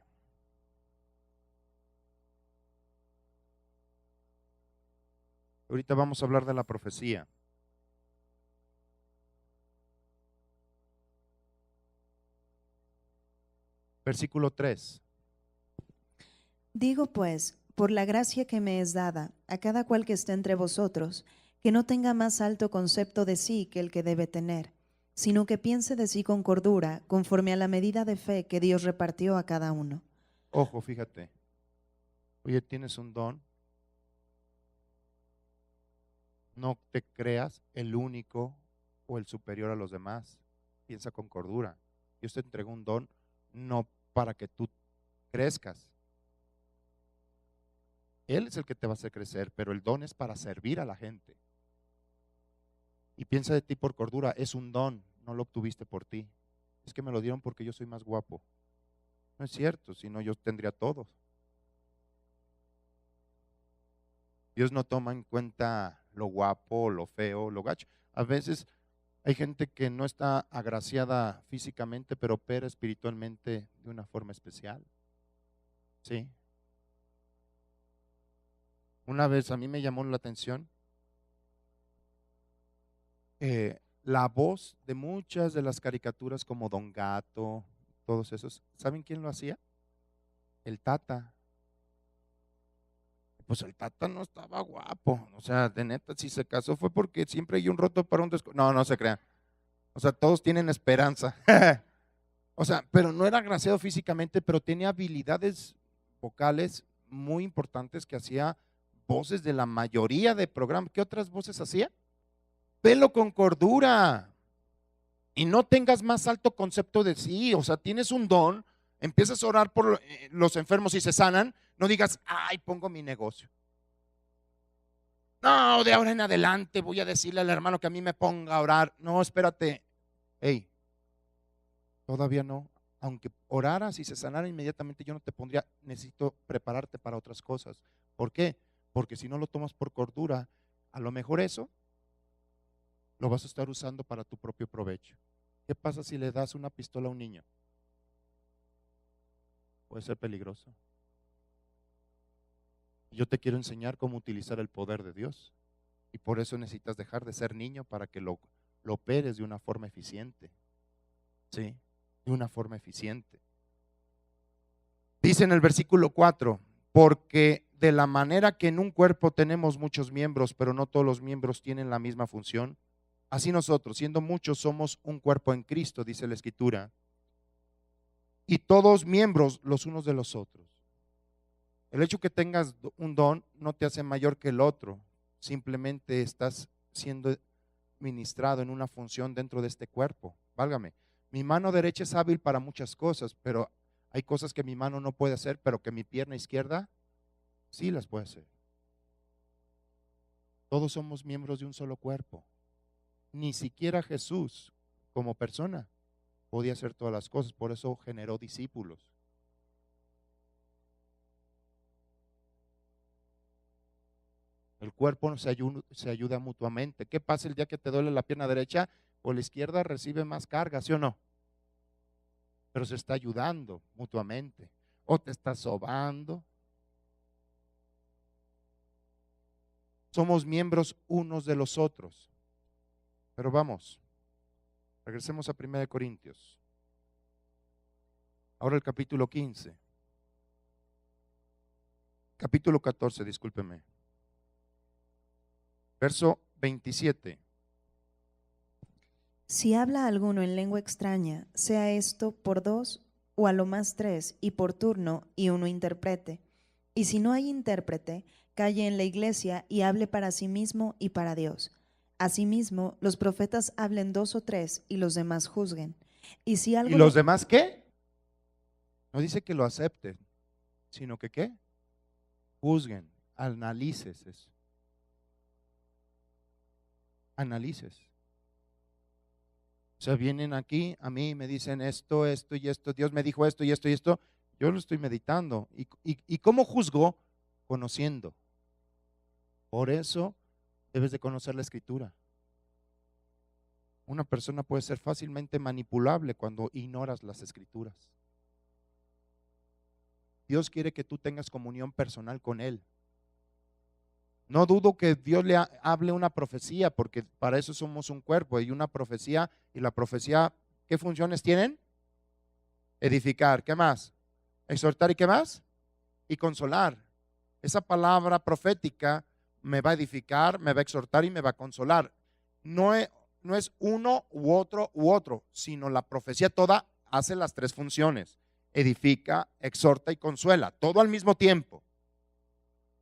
Ahorita vamos a hablar de la profecía. Versículo 3. Digo pues, por la gracia que me es dada, a cada cual que esté entre vosotros, que no tenga más alto concepto de sí que el que debe tener, sino que piense de sí con cordura, conforme a la medida de fe que Dios repartió a cada uno. Ojo, fíjate. Oye, tienes un don. No te creas el único o el superior a los demás. Piensa con cordura. Dios te entregó un don no para que tú crezcas. Él es el que te va a hacer crecer, pero el don es para servir a la gente. Y piensa de ti por cordura, es un don, no lo obtuviste por ti. Es que me lo dieron porque yo soy más guapo. No es cierto, si no yo tendría todo. Dios no toma en cuenta lo guapo, lo feo, lo gacho. A veces hay gente que no está agraciada físicamente, pero opera espiritualmente de una forma especial. ¿Sí? Una vez a mí me llamó la atención la voz de muchas de las caricaturas como Don Gato, todos esos. ¿Saben quién lo hacía? El Tata. Pues el Tata no estaba guapo. O sea, de neta, si se casó fue porque siempre hay un roto para un No, no se crean. O sea, todos tienen esperanza. O sea, pero no era agraciado físicamente, pero tenía habilidades vocales muy importantes que hacía voces de la mayoría de programas. ¿Qué otras voces hacía? Velo con cordura y no tengas más alto concepto de sí. O sea, tienes un don, empiezas a orar por los enfermos y se sanan. No digas, ay, pongo mi negocio. No, de ahora en adelante voy a decirle al hermano que a mí me ponga a orar. No, espérate. Hey, todavía no. Aunque oraras y se sanara inmediatamente, yo no te pondría, necesito prepararte para otras cosas. ¿Por qué? Porque si no lo tomas por cordura, a lo mejor eso lo vas a estar usando para tu propio provecho. ¿Qué pasa si le das una pistola a un niño? Puede ser peligroso. Yo te quiero enseñar cómo utilizar el poder de Dios. Y por eso necesitas dejar de ser niño para que lo operes de una forma eficiente. ¿Sí? De una forma eficiente. Dice en el versículo 4, porque de la manera que en un cuerpo tenemos muchos miembros, pero no todos los miembros tienen la misma función, así nosotros, siendo muchos, somos un cuerpo en Cristo, dice la Escritura, y todos miembros los unos de los otros. El hecho que tengas un don no te hace mayor que el otro, simplemente estás siendo ministrado en una función dentro de este cuerpo. Válgame, mi mano derecha es hábil para muchas cosas, pero hay cosas que mi mano no puede hacer, pero que mi pierna izquierda sí las puede hacer. Todos somos miembros de un solo cuerpo. Ni siquiera Jesús, como persona, podía hacer todas las cosas, por eso generó discípulos. El cuerpo se ayuda mutuamente. ¿Qué pasa el día que te duele la pierna derecha? O la izquierda recibe más carga, ¿sí o no? Pero se está ayudando mutuamente. O te está sobando. Somos miembros unos de los otros. Pero vamos, regresemos a 1 Corintios. Ahora el capítulo 15. Capítulo 14, discúlpeme. Verso 27. Si habla alguno en lengua extraña, sea esto por dos o a lo más tres, y por turno, y uno interprete. Y si no hay intérprete, calle en la iglesia y hable para sí mismo y para Dios. Asimismo, los profetas hablen dos o tres, y los demás juzguen. Y si ¿Y algo los demás qué? No dice que lo acepten, sino que ¿qué? Juzguen, analices eso. Analices. O sea, vienen aquí a mí y me dicen esto, esto y esto. Dios me dijo esto y esto y esto. Yo lo estoy meditando. ¿Y cómo juzgo? Conociendo. Por eso debes de conocer la escritura. Una persona puede ser fácilmente manipulable cuando ignoras las escrituras. Dios quiere que tú tengas comunión personal con Él. No dudo que Dios le hable una profecía, porque para eso somos un cuerpo y una profecía. Y la profecía, ¿qué funciones tienen? Edificar, ¿qué más? Exhortar, ¿y qué más? Y consolar. Esa palabra profética me va a edificar, me va a exhortar y me va a consolar. No es uno u otro, sino la profecía toda hace las tres funciones: edifica, exhorta y consuela, todo al mismo tiempo.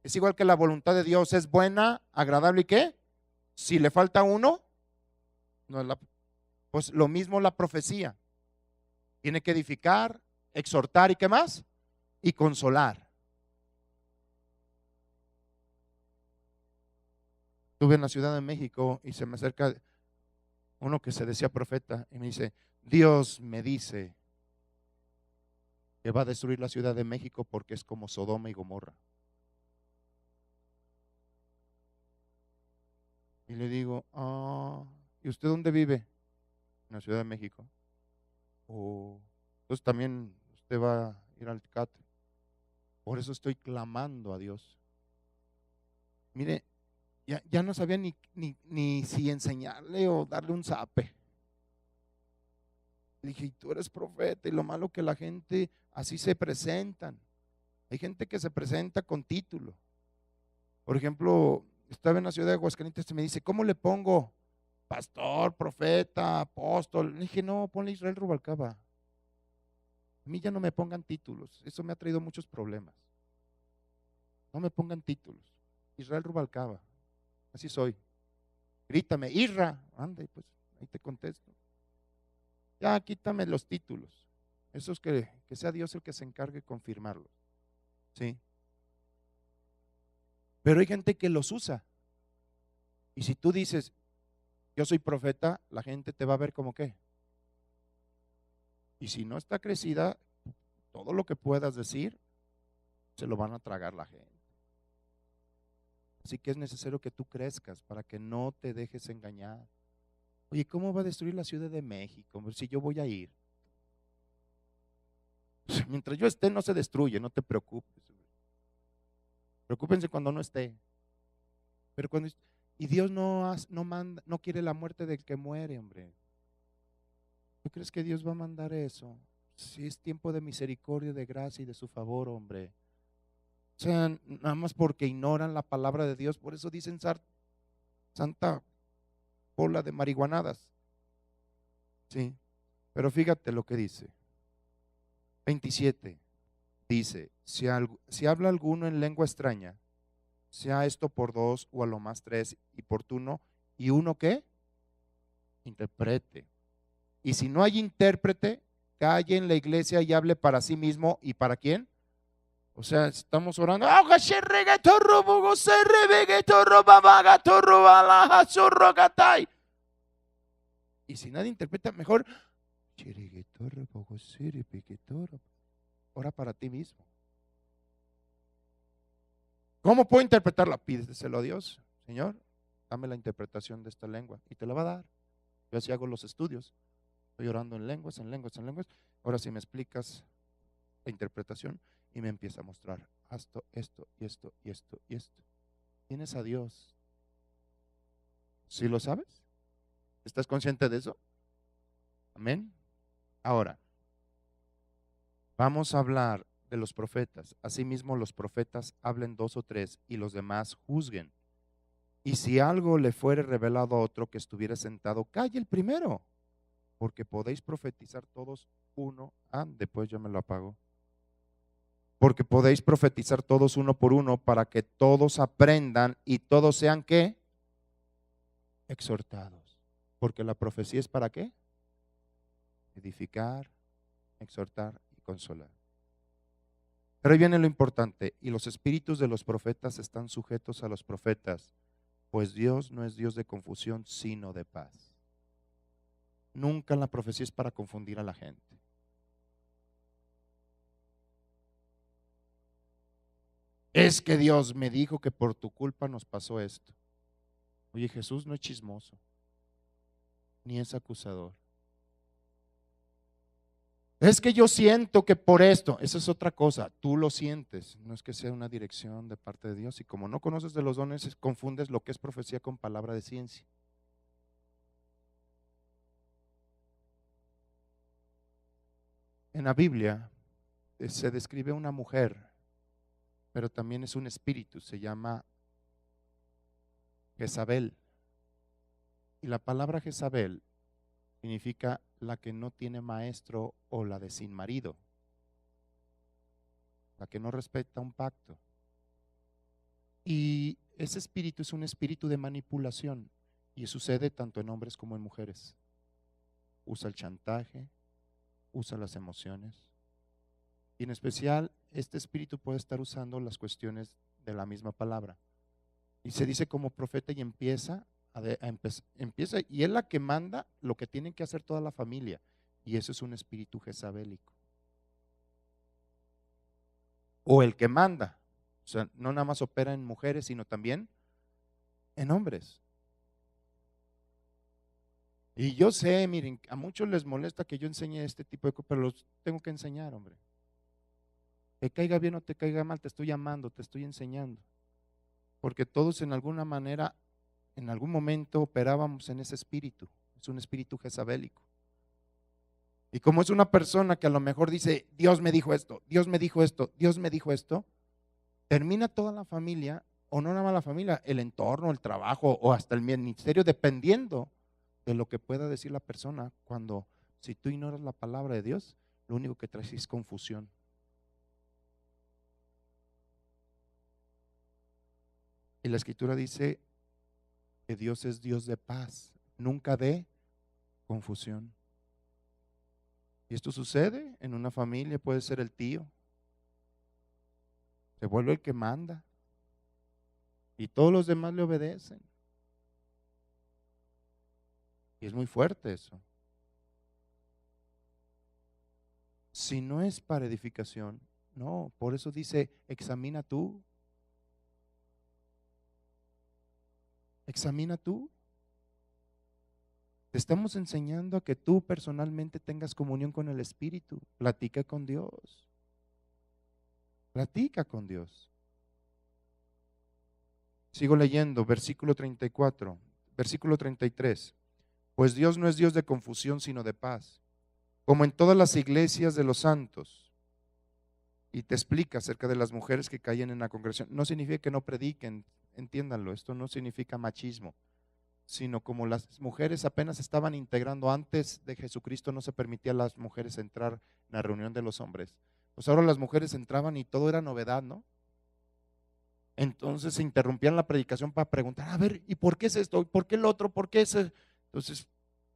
Es igual que la voluntad de Dios, es buena, agradable y ¿qué? Si le falta uno, no es pues lo mismo la profecía. Tiene que edificar, exhortar y ¿qué más? Y consolar. Estuve en la Ciudad de México y se me acerca uno que se decía profeta y me dice: Dios me dice que va a destruir la Ciudad de México porque es como Sodoma y Gomorra. Y le digo: ¿y usted dónde vive? En la Ciudad de México. Entonces también usted va a ir al Tecate. Por eso estoy clamando a Dios. Mire, ya no sabía ni si enseñarle o darle un zape. Le dije: y tú eres profeta, y lo malo que la gente así se presentan. Hay gente que se presenta con título. Por ejemplo, estaba en la ciudad de Aguascalientes y me dice: ¿cómo le pongo? Pastor, profeta, apóstol. Le dije: no, ponle Israel Rubalcaba. A mí ya no me pongan títulos. Eso me ha traído muchos problemas. No me pongan títulos. Israel Rubalcaba. Así soy. Grítame: Isra. Anda, pues ahí te contesto. Ya quítame los títulos. Eso es que sea Dios el que se encargue de confirmarlos. ¿Sí? Pero hay gente que los usa. Y si tú dices: yo soy profeta, la gente te va a ver como qué. Y si no está crecida, todo lo que puedas decir, se lo van a tragar la gente. Así que es necesario que tú crezcas para que no te dejes engañar. Oye, ¿cómo va a destruir la Ciudad de México? Si yo voy a ir. Mientras yo esté, no se destruye, no te preocupes. Preocúpense cuando no esté. Pero y Dios no quiere la muerte del que muere, hombre. ¿Tú crees que Dios va a mandar eso? Si es tiempo de misericordia, de gracia y de su favor, hombre. O sea, nada más porque ignoran la palabra de Dios, por eso dicen santa bola de marihuanadas. Sí, pero fíjate lo que dice. 27 dice: si habla alguno en lengua extraña, sea esto por dos o a lo más tres, y por turno, y uno ¿qué? Interprete. Y si no hay intérprete, calle en la iglesia y hable para sí mismo. ¿Y para quién? O sea, estamos orando. Y si nadie interpreta, mejor ora para ti mismo. ¿Cómo puedo interpretarla? Pídeselo a Dios. Señor, dame la interpretación de esta lengua, y te la va a dar. Yo así hago los estudios. Estoy orando en lenguas. Ahora si me explicas la interpretación, y me empieza a mostrar esto y esto y esto y esto. Tienes a Dios. ¿Sí lo sabes? ¿Estás consciente de eso? Amén. Ahora, vamos a hablar de los profetas. Asimismo, los profetas hablen dos o tres, y los demás juzguen. Y si algo le fuere revelado a otro que estuviera sentado, calle el primero, porque podéis profetizar todos uno. Después yo me lo apago. Porque podéis profetizar todos uno por uno para que todos aprendan y todos sean ¿qué? Exhortados. Porque la profecía es ¿para qué? Edificar, exhortar y consolar. Pero ahí viene lo importante, y los espíritus de los profetas están sujetos a los profetas, pues Dios no es Dios de confusión, sino de paz. Nunca la profecía es para confundir a la gente. Es que Dios me dijo que por tu culpa nos pasó esto. Oye, Jesús no es chismoso, ni es acusador. Es que yo siento que por esto, esa es otra cosa, tú lo sientes, no es que sea una dirección de parte de Dios. Y como no conoces de los dones, confundes lo que es profecía con palabra de ciencia. En la Biblia se describe una mujer, pero también es un espíritu, se llama Jezabel. Y la palabra Jezabel significa la que no tiene maestro o la de sin marido, la que no respeta un pacto. Y ese espíritu es un espíritu de manipulación y sucede tanto en hombres como en mujeres. Usa el chantaje, usa las emociones. Y en especial, este espíritu puede estar usando las cuestiones de la misma palabra. Y se dice como profeta y empieza y es la que manda lo que tienen que hacer toda la familia. Y eso es un espíritu jezabélico. O el que manda. O sea, no nada más opera en mujeres, sino también en hombres. Y yo sé, miren, a muchos les molesta que yo enseñe este tipo de cosas, pero los tengo que enseñar, hombre. Te caiga bien o te caiga mal, te estoy llamando, te estoy enseñando. Porque todos en alguna manera, en algún momento operábamos en ese espíritu. Es un espíritu jezabélico. Y como es una persona que a lo mejor dice, Dios me dijo esto, Dios me dijo esto, Dios me dijo esto, termina toda la familia, o no nada más la familia, el entorno, el trabajo, o hasta el ministerio, dependiendo de lo que pueda decir la persona. Cuando, si tú ignoras la palabra de Dios, lo único que traes es confusión. Y la escritura dice que Dios es Dios de paz, nunca de confusión. Y esto sucede en una familia, puede ser el tío, se vuelve el que manda y todos los demás le obedecen. Y es muy fuerte eso. Si no es para edificación, no, por eso dice, examina tú. Examina tú. Te estamos enseñando a que tú personalmente tengas comunión con el Espíritu. Platica con Dios. Platica con Dios. Sigo leyendo, versículo 34, versículo 33. Pues Dios no es Dios de confusión, sino de paz, como en todas las iglesias de los santos. Y te explica acerca de las mujeres que caen en la congregación. No significa que no prediquen, entiéndanlo, esto no significa machismo, sino como las mujeres apenas estaban integrando, antes de Jesucristo no se permitía a las mujeres entrar en la reunión de los hombres. Pues ahora las mujeres entraban y todo era novedad, ¿no? Entonces se interrumpían la predicación para preguntar, a ver, ¿y por qué es esto? ¿Por qué el otro? ¿Por qué es? Entonces,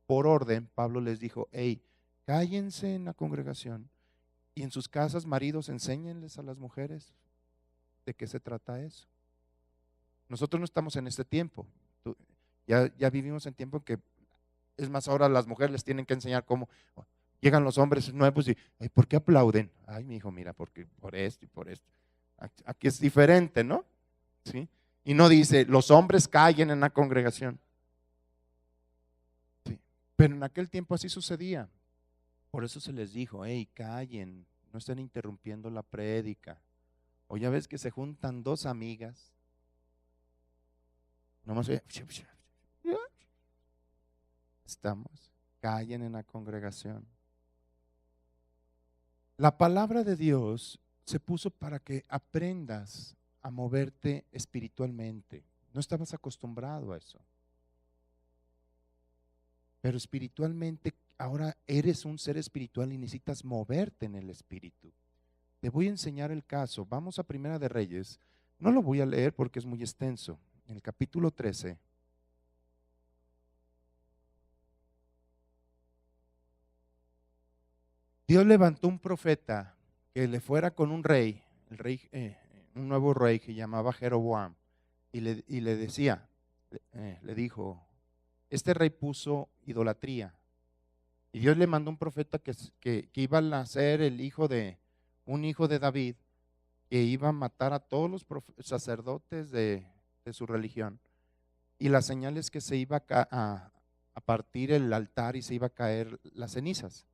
por orden, Pablo les dijo, hey, cállense en la congregación y en sus casas, maridos, enséñenles a las mujeres de qué se trata eso. Nosotros no estamos en este tiempo. Ya vivimos en tiempo en que, es más, ahora las mujeres les tienen que enseñar cómo. Llegan los hombres nuevos y, ay, ¿por qué aplauden? Ay, mi hijo, mira, porque por esto y por esto. Aquí es diferente, ¿no? ¿Sí? Y no dice, los hombres callen en la congregación. Sí. Pero en aquel tiempo así sucedía. Por eso se les dijo, hey, callen, no estén interrumpiendo la prédica. O ya ves que se juntan dos amigas. Nomás estamos, callen en la congregación. La palabra de Dios se puso para que aprendas a moverte espiritualmente. No estabas acostumbrado a eso. Pero espiritualmente, ahora eres un ser espiritual y necesitas moverte en el espíritu. Te voy a enseñar el caso. Vamos a Primera de Reyes. No lo voy a leer porque es muy extenso. En el capítulo 13. Dios levantó un profeta que le fuera con un rey, un nuevo rey que llamaba Jeroboam, y le decía, le dijo, este rey puso idolatría. Y Dios le mandó un profeta que iba a nacer un hijo de David, que iba a matar a todos los sacerdotes de su religión. Y la señal es que se iba a partir el altar y se iba a caer las cenizas.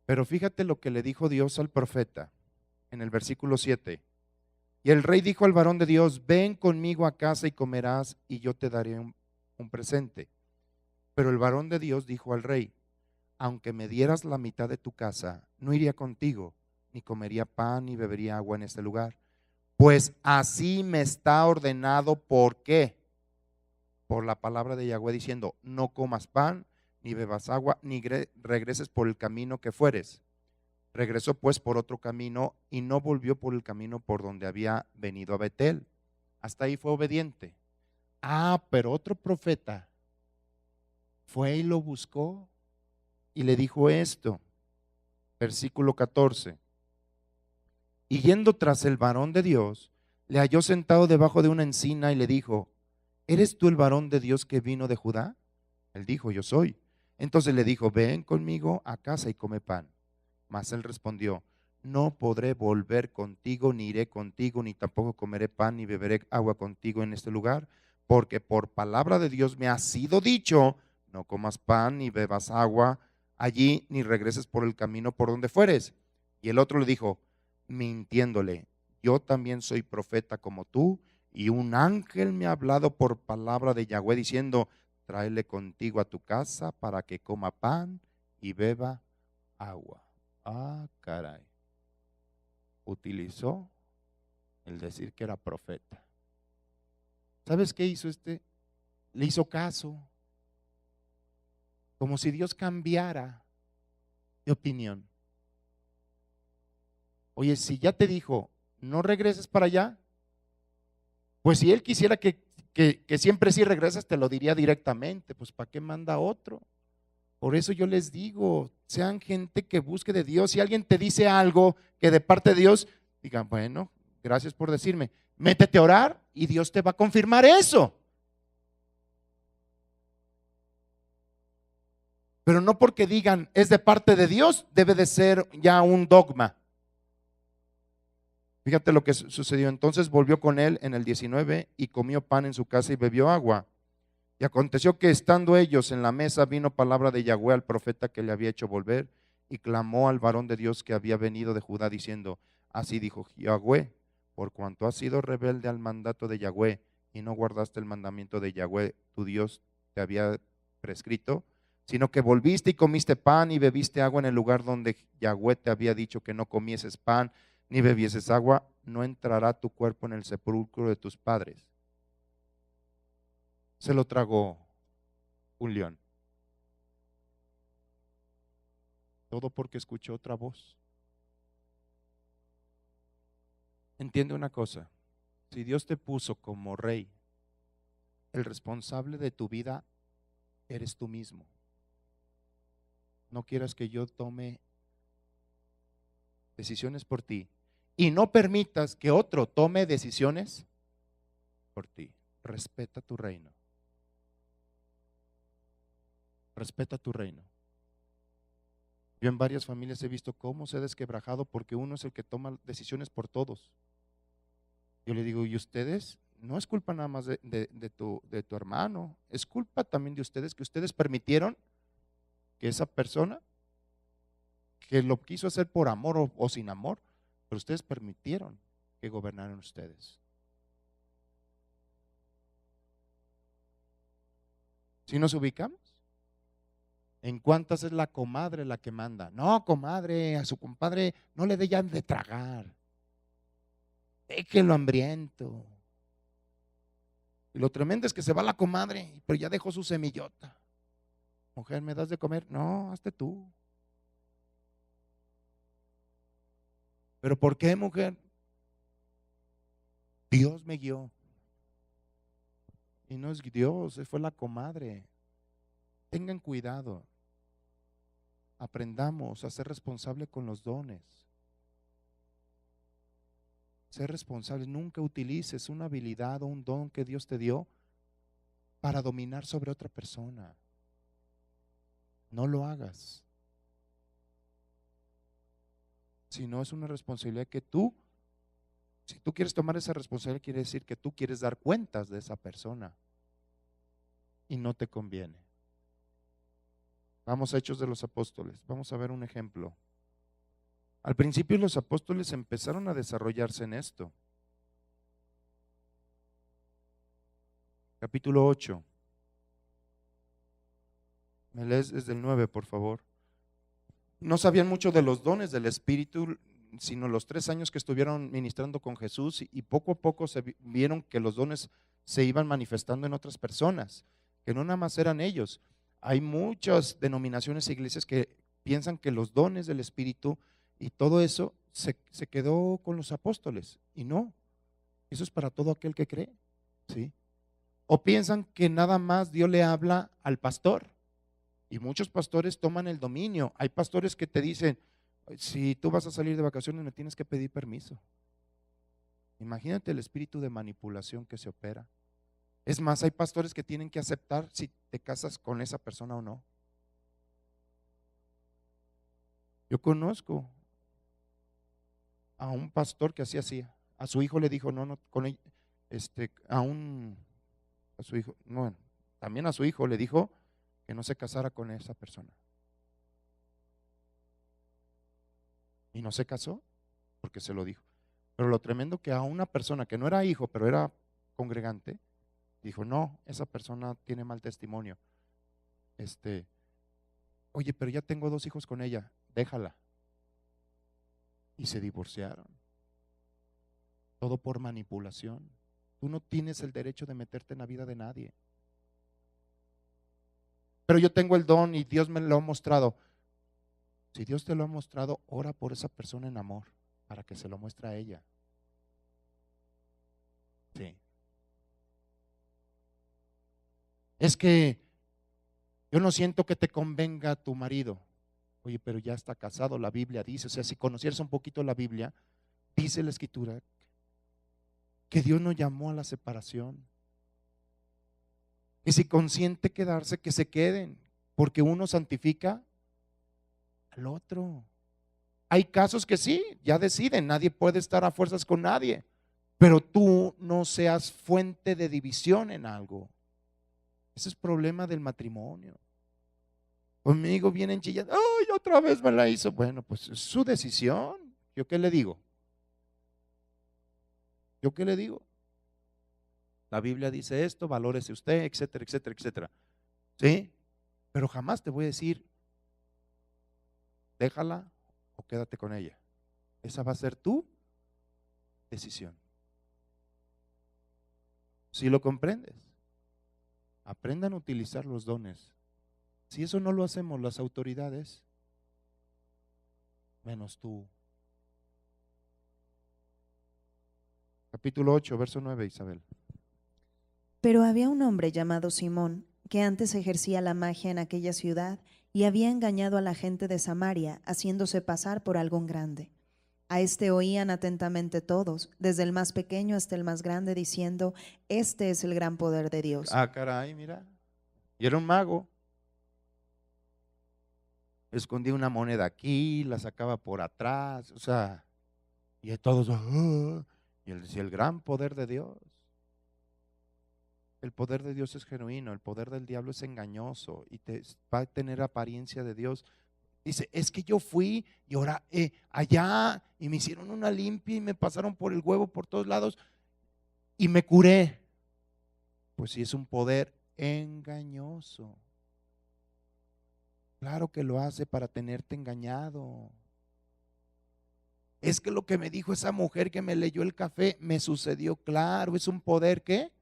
Pero fíjate lo que le dijo Dios al profeta en el versículo 7. Y el rey dijo al varón de Dios, ven conmigo a casa y comerás y yo te daré un presente. Pero el varón de Dios dijo al rey, aunque me dieras la mitad de tu casa, no iría contigo, ni comería pan ni bebería agua en este lugar. Pues así me está ordenado. ¿Por qué? Por la palabra de Yahweh diciendo, no comas pan, ni bebas agua, ni regreses por el camino que fueres. Regresó pues por otro camino y no volvió por el camino por donde había venido a Betel. Hasta ahí fue obediente. Pero otro profeta fue y lo buscó y le dijo esto, versículo 14. Y yendo tras el varón de Dios, le halló sentado debajo de una encina y le dijo, ¿eres tú el varón de Dios que vino de Judá? Él dijo, yo soy. Entonces le dijo, ven conmigo a casa y come pan. Mas él respondió, no podré volver contigo, ni iré contigo, ni tampoco comeré pan, ni beberé agua contigo en este lugar, porque por palabra de Dios me ha sido dicho, no comas pan, ni bebas agua allí, ni regreses por el camino por donde fueres. Y el otro le dijo, mintiéndole, yo también soy profeta como tú, y un ángel me ha hablado por palabra de Yahweh diciendo, tráele contigo a tu casa para que coma pan y beba agua. Caray. Utilizó el decir que era profeta. ¿Sabes qué hizo este? Le hizo caso. Como si Dios cambiara de opinión. Oye, si ya te dijo, no regreses para allá, pues si él quisiera que siempre sí regresas, te lo diría directamente, pues ¿para qué manda otro? Por eso yo les digo, sean gente que busque de Dios. Si alguien te dice algo que de parte de Dios, digan, bueno, gracias por decirme, métete a orar y Dios te va a confirmar eso. Pero no porque digan, es de parte de Dios, debe de ser ya un dogma. Fíjate lo que sucedió. Entonces volvió con él en el 19 y comió pan en su casa y bebió agua. Y aconteció que estando ellos en la mesa, vino palabra de Yahweh al profeta que le había hecho volver, y clamó al varón de Dios que había venido de Judá, diciendo, así dijo Yahweh, por cuanto has sido rebelde al mandato de Yahweh, y no guardaste el mandamiento de Yahweh, tu Dios te había prescrito, sino que volviste y comiste pan y bebiste agua en el lugar donde Yahweh te había dicho que no comieses pan ni bebieses agua, no entrará tu cuerpo en el sepulcro de tus padres. Se lo tragó un león. Todo porque escuchó otra voz. Entiende una cosa, si Dios te puso como rey, el responsable de tu vida eres tú mismo. No quieras que yo tome decisiones por ti y no permitas que otro tome decisiones por ti. Respeta tu reino. Respeta tu reino. Yo en varias familias he visto cómo se ha desquebrajado porque uno es el que toma decisiones por todos. Yo le digo, ¿y ustedes? No es culpa nada más de tu hermano, es culpa también de ustedes, que ustedes permitieron que esa persona, que lo quiso hacer por amor o sin amor, pero ustedes permitieron que gobernaran ustedes. ¿Sí nos ubicamos? ¿En cuántas es la comadre la que manda? No, comadre, a su compadre no le dé ya de tragar. Déjelo hambriento. Y lo tremendo es que se va la comadre, pero ya dejó su semillota. Mujer, ¿me das de comer? No, hazte tú. ¿Pero por qué, mujer? Dios me guió. Y no es Dios, fue la comadre. Tengan cuidado. Aprendamos a ser responsables con los dones. Ser responsable. Nunca utilices una habilidad o un don que Dios te dio para dominar sobre otra persona. No lo hagas. Si no, es una responsabilidad que tú, si tú quieres tomar esa responsabilidad, quiere decir que tú quieres dar cuentas de esa persona y no te conviene. Vamos a Hechos de los Apóstoles. Vamos a ver un ejemplo. Al principio los apóstoles empezaron a desarrollarse en esto. Capítulo 8. Me lees desde el 9, por favor. No sabían mucho de los dones del Espíritu, sino los 3 años que estuvieron ministrando con Jesús, y poco a poco se vieron que los dones se iban manifestando en otras personas, que no nada más eran ellos. Hay muchas denominaciones e iglesias que piensan que los dones del Espíritu y todo eso se quedó con los apóstoles, y no, eso es para todo aquel que cree, ¿sí? O piensan que nada más Dios le habla al pastor. Y muchos pastores toman el dominio. Hay pastores que te dicen, si tú vas a salir de vacaciones me tienes que pedir permiso. Imagínate el espíritu de manipulación que se opera. Es más, hay pastores que tienen que aceptar si te casas con esa persona o no. Yo conozco a un pastor que así. A su hijo le dijo, no, con él, a su hijo, no, también a su hijo le dijo que no se casara con esa persona. Y no se casó porque se lo dijo. Pero lo tremendo que a una persona que no era hijo, pero era congregante, dijo, no, esa persona tiene mal testimonio. Oye, pero ya tengo 2 hijos con ella, déjala. Y se divorciaron. Todo por manipulación. Tú no tienes el derecho de meterte en la vida de nadie. Pero yo tengo el don y Dios me lo ha mostrado. Si Dios te lo ha mostrado, ora por esa persona en amor para que se lo muestre a ella. Sí. Es que yo no siento que te convenga tu marido. Oye, pero ya está casado, la Biblia dice, o sea, si conocieras un poquito la Biblia, dice la Escritura que Dios no llamó a la separación. Y si consiente quedarse, que se queden, porque uno santifica al otro. Hay casos que sí, ya deciden, nadie puede estar a fuerzas con nadie, pero tú no seas fuente de división en algo. Ese es problema del matrimonio. Conmigo vienen chillando, ay, otra vez me la hizo. Bueno, pues es su decisión. ¿Yo qué le digo? ¿Yo qué le digo? La Biblia dice esto, valórese usted, etcétera, etcétera, etcétera. ¿Sí? Pero jamás te voy a decir, déjala o quédate con ella. Esa va a ser tu decisión. Si lo comprendes, aprendan a utilizar los dones. Si eso no lo hacemos las autoridades, menos tú. Capítulo 8, verso 9, Isabel. Pero había un hombre llamado Simón, que antes ejercía la magia en aquella ciudad y había engañado a la gente de Samaria, haciéndose pasar por algún grande. A este oían atentamente todos, desde el más pequeño hasta el más grande, diciendo, este es el gran poder de Dios. Ah, caray, mira. Y era un mago. Escondía una moneda aquí, la sacaba por atrás, o sea, y todos, y él decía, el gran poder de Dios. El poder de Dios es genuino, el poder del diablo es engañoso y va a tener apariencia de Dios. Dice, es que yo fui y ahora allá y me hicieron una limpia y me pasaron por el huevo por todos lados y me curé. Pues sí, es un poder engañoso. Claro que lo hace para tenerte engañado. Es que lo que me dijo esa mujer que me leyó el café me sucedió, claro, es un poder ¿qué?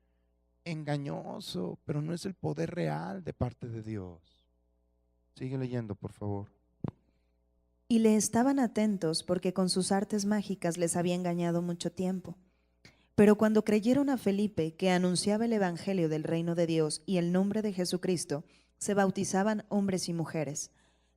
engañoso, pero no es el poder real de parte de Dios. Sigue leyendo, por favor. Y le estaban atentos porque con sus artes mágicas les había engañado mucho tiempo. Pero cuando creyeron a Felipe, que anunciaba el evangelio del reino de Dios y el nombre de Jesucristo, se bautizaban hombres y mujeres.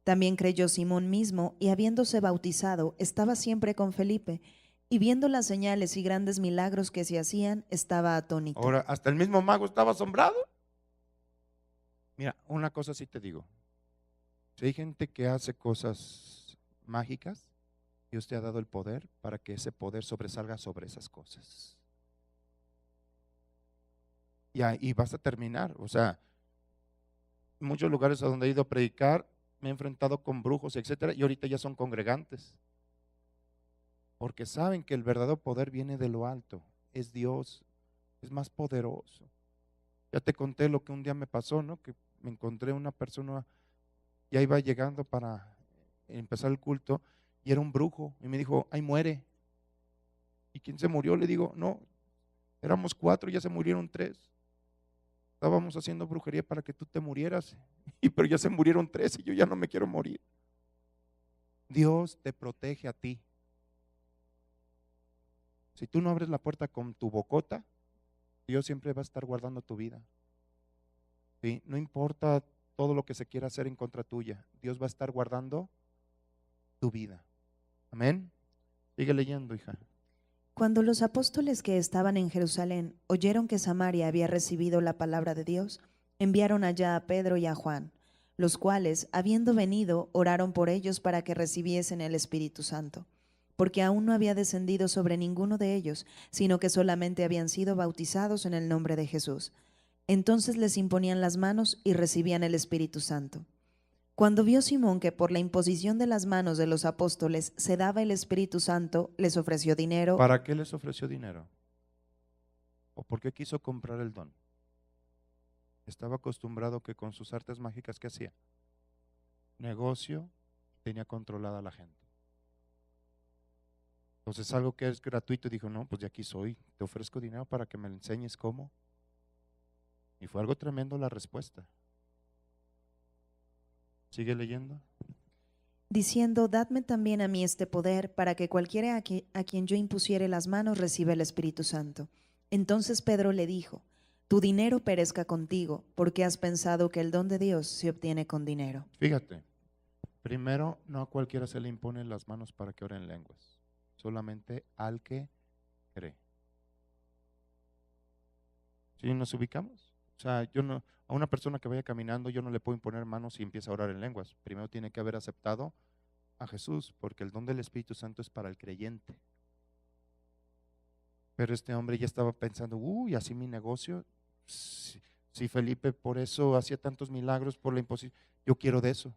También creyó Simón mismo, y habiéndose bautizado, estaba siempre con Felipe, y viendo las señales y grandes milagros que se hacían, estaba atónito. Ahora, hasta el mismo mago estaba asombrado. Mira, una cosa sí te digo. Si hay gente que hace cosas mágicas, Dios te ha dado el poder para que ese poder sobresalga sobre esas cosas. Y vas a terminar. O sea, en muchos lugares a donde he ido a predicar, me he enfrentado con brujos, etcétera, y ahorita ya son congregantes. Porque saben que el verdadero poder viene de lo alto. Es Dios, es más poderoso. Ya te conté lo que un día me pasó, ¿no? Que me encontré una persona, ya iba llegando para empezar el culto, y era un brujo, y me dijo, ay, muere. ¿Y quién se murió? Le digo, no, éramos 4, ya se murieron 3. Estábamos haciendo brujería para que tú te murieras, pero ya se murieron 3 y yo ya no me quiero morir. Dios te protege a ti. Si tú no abres la puerta con tu bocota, Dios siempre va a estar guardando tu vida. ¿Sí? No importa todo lo que se quiera hacer en contra tuya, Dios va a estar guardando tu vida. Amén. Sigue leyendo, hija. Cuando los apóstoles que estaban en Jerusalén oyeron que Samaria había recibido la palabra de Dios, enviaron allá a Pedro y a Juan, los cuales, habiendo venido, oraron por ellos para que recibiesen el Espíritu Santo, porque aún no había descendido sobre ninguno de ellos, sino que solamente habían sido bautizados en el nombre de Jesús. Entonces les imponían las manos y recibían el Espíritu Santo. Cuando vio Simón que por la imposición de las manos de los apóstoles se daba el Espíritu Santo, les ofreció dinero. ¿Para qué les ofreció dinero? ¿O por qué quiso comprar el don? Estaba acostumbrado que con sus artes mágicas, ¿qué hacía? Negocio, tenía controlada a la gente. Entonces algo que es gratuito, dijo, no, pues de aquí soy, te ofrezco dinero para que me enseñes cómo. Y fue algo tremendo la respuesta. Sigue leyendo. Diciendo, dadme también a mí este poder, para que cualquiera a quien yo impusiere las manos reciba el Espíritu Santo. Entonces Pedro le dijo, tu dinero perezca contigo, porque has pensado que el don de Dios se obtiene con dinero. Fíjate, primero, no a cualquiera se le imponen las manos para que ore en lenguas, solamente al que cree. ¿Sí nos ubicamos? O sea, yo no, a una persona que vaya caminando, yo no le puedo imponer manos y empieza a orar en lenguas. Primero tiene que haber aceptado a Jesús, porque el don del Espíritu Santo es para el creyente. Pero este hombre ya estaba pensando, uy, así mi negocio. Si Felipe por eso hacía tantos milagros por la imposición, yo quiero de eso.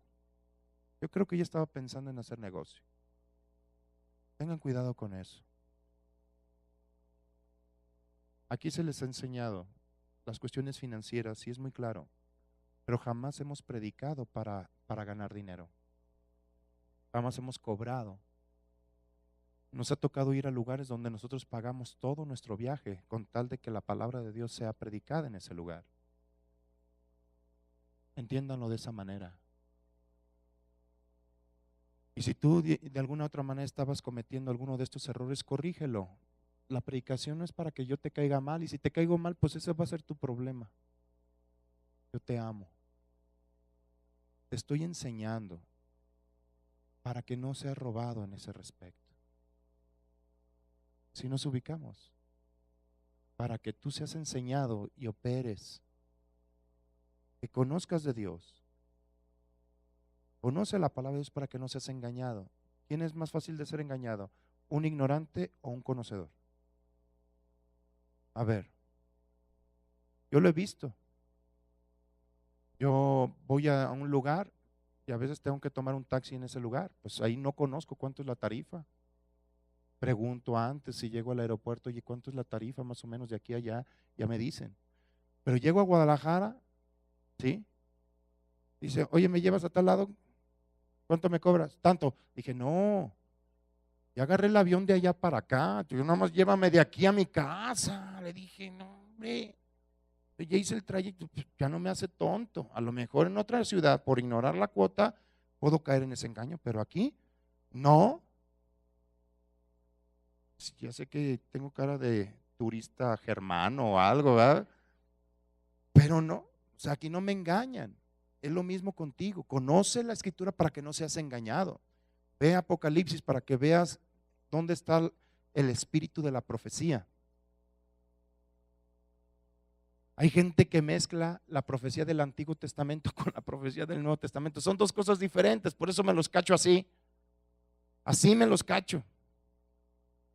Yo creo que ya estaba pensando en hacer negocio. Tengan cuidado con eso. Aquí se les ha enseñado las cuestiones financieras, y es muy claro, pero jamás hemos predicado para ganar dinero. Jamás hemos cobrado. Nos ha tocado ir a lugares donde nosotros pagamos todo nuestro viaje con tal de que la palabra de Dios sea predicada en ese lugar. Entiéndanlo de esa manera. Y si tú de alguna otra manera estabas cometiendo alguno de estos errores, corrígelo. La predicación no es para que yo te caiga mal, y si te caigo mal, pues ese va a ser tu problema. Yo te amo. Te estoy enseñando para que no seas robado en ese respecto. Si nos ubicamos, para que tú seas enseñado y operes, que conozcas de Dios. Conoce la palabra de Dios para que no seas engañado. ¿Quién es más fácil de ser engañado? ¿Un ignorante o un conocedor? A ver, yo lo he visto. Yo voy a un lugar y a veces tengo que tomar un taxi en ese lugar. Pues ahí no conozco cuánto es la tarifa. Pregunto antes si llego al aeropuerto, oye, ¿cuánto es la tarifa más o menos de aquí a allá? Ya me dicen. Pero llego a Guadalajara, ¿sí? Dice, oye, ¿me llevas a tal lado? ¿Cuánto me cobras? Tanto. Dije, no, ya agarré el avión de allá para acá. Yo nada más llévame de aquí a mi casa. Le dije, no, hombre. ya hice el trayecto, pues, ya no me hace tonto. A lo mejor en otra ciudad, por ignorar la cuota, puedo caer en ese engaño, pero aquí, no. Sí, ya sé que tengo cara de turista germano o algo, ¿verdad? Pero no, o sea, aquí no me engañan. Es lo mismo contigo. Conoce la escritura para que no seas engañado. Ve Apocalipsis para que veas dónde está el espíritu de la profecía. Hay gente que mezcla la profecía del Antiguo Testamento con la profecía del Nuevo Testamento. Son dos cosas diferentes, por eso me los cacho así. Así me los cacho.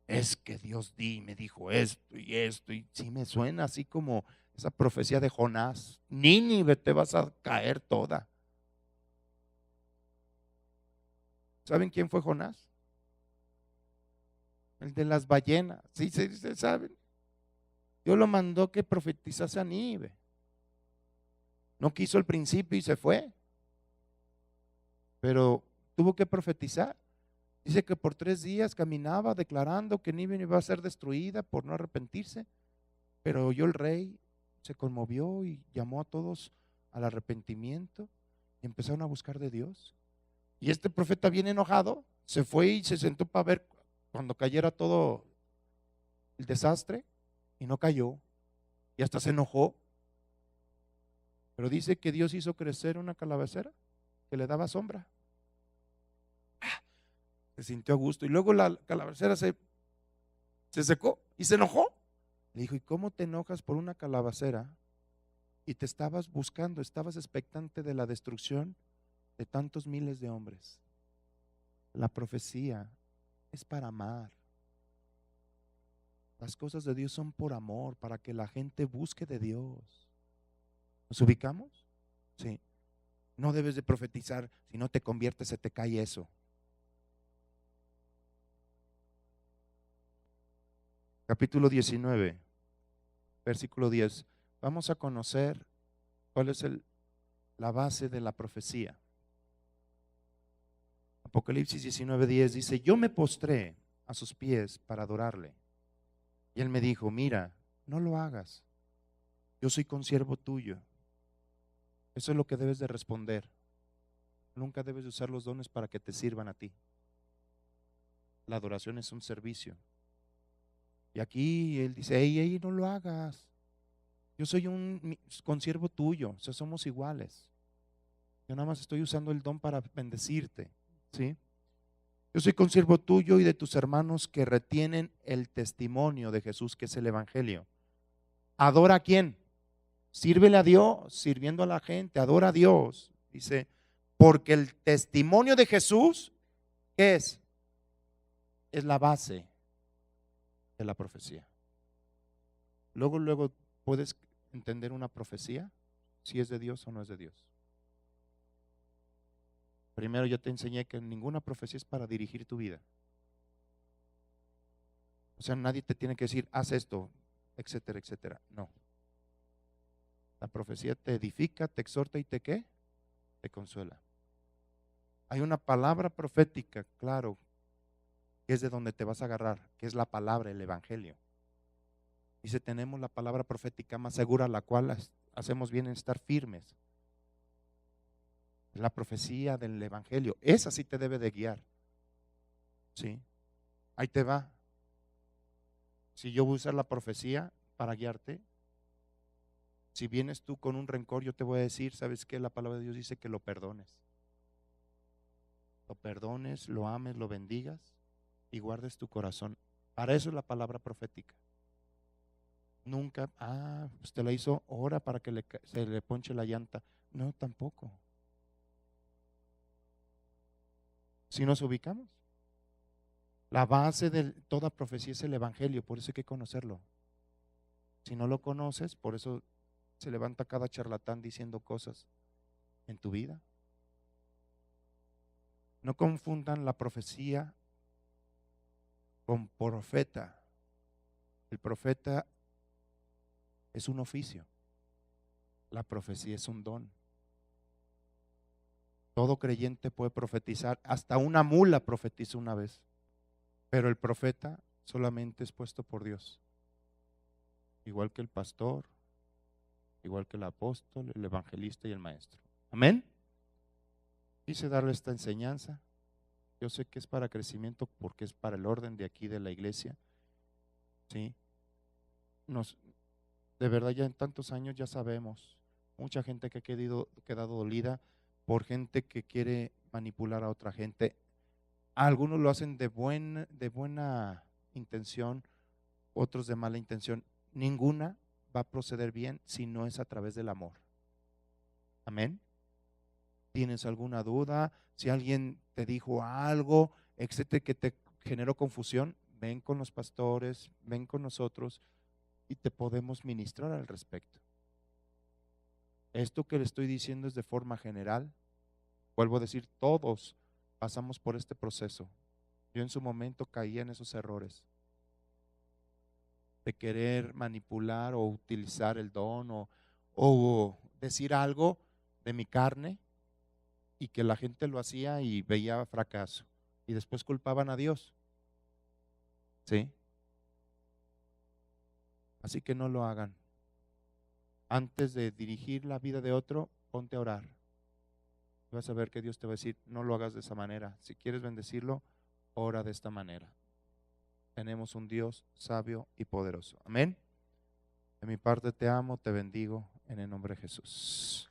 Es que Dios me dijo esto, y sí me suena así como esa profecía de Jonás. Nínive te vas a caer toda. ¿Saben quién fue Jonás? El de las ballenas. Sí, se saben. Dios lo mandó que profetizase a Nínive. No quiso al principio y se fue. Pero tuvo que profetizar. Dice que por 3 días caminaba declarando que Nínive iba a ser destruida por no arrepentirse. Pero oyó el rey, se conmovió y llamó a todos al arrepentimiento y empezaron a buscar de Dios. Y este profeta, bien enojado, se fue y se sentó para ver cuando cayera todo el desastre y no cayó. Y hasta se enojó. Pero dice que Dios hizo crecer una calabacera que le daba sombra. Se sintió a gusto. Y luego la calabacera se secó y se enojó. Le dijo, ¿y cómo te enojas por una calabacera? Y te estabas buscando, estabas expectante de la destrucción de tantos miles de hombres. La profecía es para amar. Las cosas de Dios son por amor, para que la gente busque de Dios. ¿Nos ubicamos? Sí. No debes de profetizar, si no te conviertes se te cae eso. Capítulo 19, versículo 10. Vamos a conocer cuál es la base de la profecía. Apocalipsis 19:10 dice, yo me postré a sus pies para adorarle. Y él me dijo, mira, no lo hagas. Yo soy consiervo tuyo. Eso es lo que debes de responder. Nunca debes de usar los dones para que te sirvan a ti. La adoración es un servicio. Y aquí él dice, hey, no lo hagas. Yo soy un consiervo tuyo, o sea, somos iguales. Yo nada más estoy usando el don para bendecirte, ¿sí? Yo soy consiervo tuyo y de tus hermanos que retienen el testimonio de Jesús, que es el evangelio. ¿Adora a quién? Sírvele a Dios, sirviendo a la gente, adora a Dios. Dice, porque el testimonio de Jesús, ¿qué es? Es la base de la profecía. Luego puedes entender una profecía, si es de Dios o no es de Dios. Primero yo te enseñé que ninguna profecía es para dirigir tu vida. O sea, nadie te tiene que decir, haz esto, etcétera, etcétera. No. La profecía te edifica, te exhorta y ¿qué? Te consuela. Hay una palabra profética, claro, que es de donde te vas a agarrar, que es la palabra, el evangelio. Dice, tenemos la palabra profética más segura, la cual hacemos bien en estar firmes. La profecía del evangelio, esa sí te debe de guiar. ¿Sí? Ahí te va. Si yo voy a usar la profecía para guiarte, si vienes tú con un rencor, yo te voy a decir, ¿sabes qué? La palabra de Dios dice que lo perdones. Lo perdones, lo ames, lo bendigas y guardes tu corazón. Para eso es la palabra profética. Nunca, pues te la hizo, ora para que se le ponche la llanta. No, tampoco. Si nos ubicamos, la base de toda profecía es el evangelio, por eso hay que conocerlo. Si no lo conoces, por eso se levanta cada charlatán diciendo cosas en tu vida. No confundan la profecía con profeta. El profeta es un oficio. La profecía es un don. Todo creyente puede profetizar, hasta una mula profetiza una vez, pero el profeta solamente es puesto por Dios, igual que el pastor, igual que el apóstol, el evangelista y el maestro. Amén. Quise darle esta enseñanza. Yo sé que es para crecimiento porque es para el orden de aquí de la iglesia. ¿Sí? De verdad ya en tantos años ya sabemos, mucha gente que ha quedado dolida por gente que quiere manipular a otra gente. Algunos lo hacen de buena intención, otros de mala intención. Ninguna va a proceder bien si no es a través del amor. Amén. ¿Tienes alguna duda? Si alguien te dijo algo, etcétera, que te generó confusión, ven con los pastores, ven con nosotros y te podemos ministrar al respecto. Esto que le estoy diciendo es de forma general. Vuelvo a decir, todos pasamos por este proceso. Yo en su momento caía en esos errores de querer manipular o utilizar el don o decir algo de mi carne y que la gente lo hacía y veía fracaso y después culpaban a Dios. ¿Sí? Así que no lo hagan. Antes de dirigir la vida de otro, ponte a orar. Vas a ver que Dios te va a decir, no lo hagas de esa manera. Si quieres bendecirlo, ora de esta manera. Tenemos un Dios sabio y poderoso. Amén. De mi parte te amo, te bendigo en el nombre de Jesús.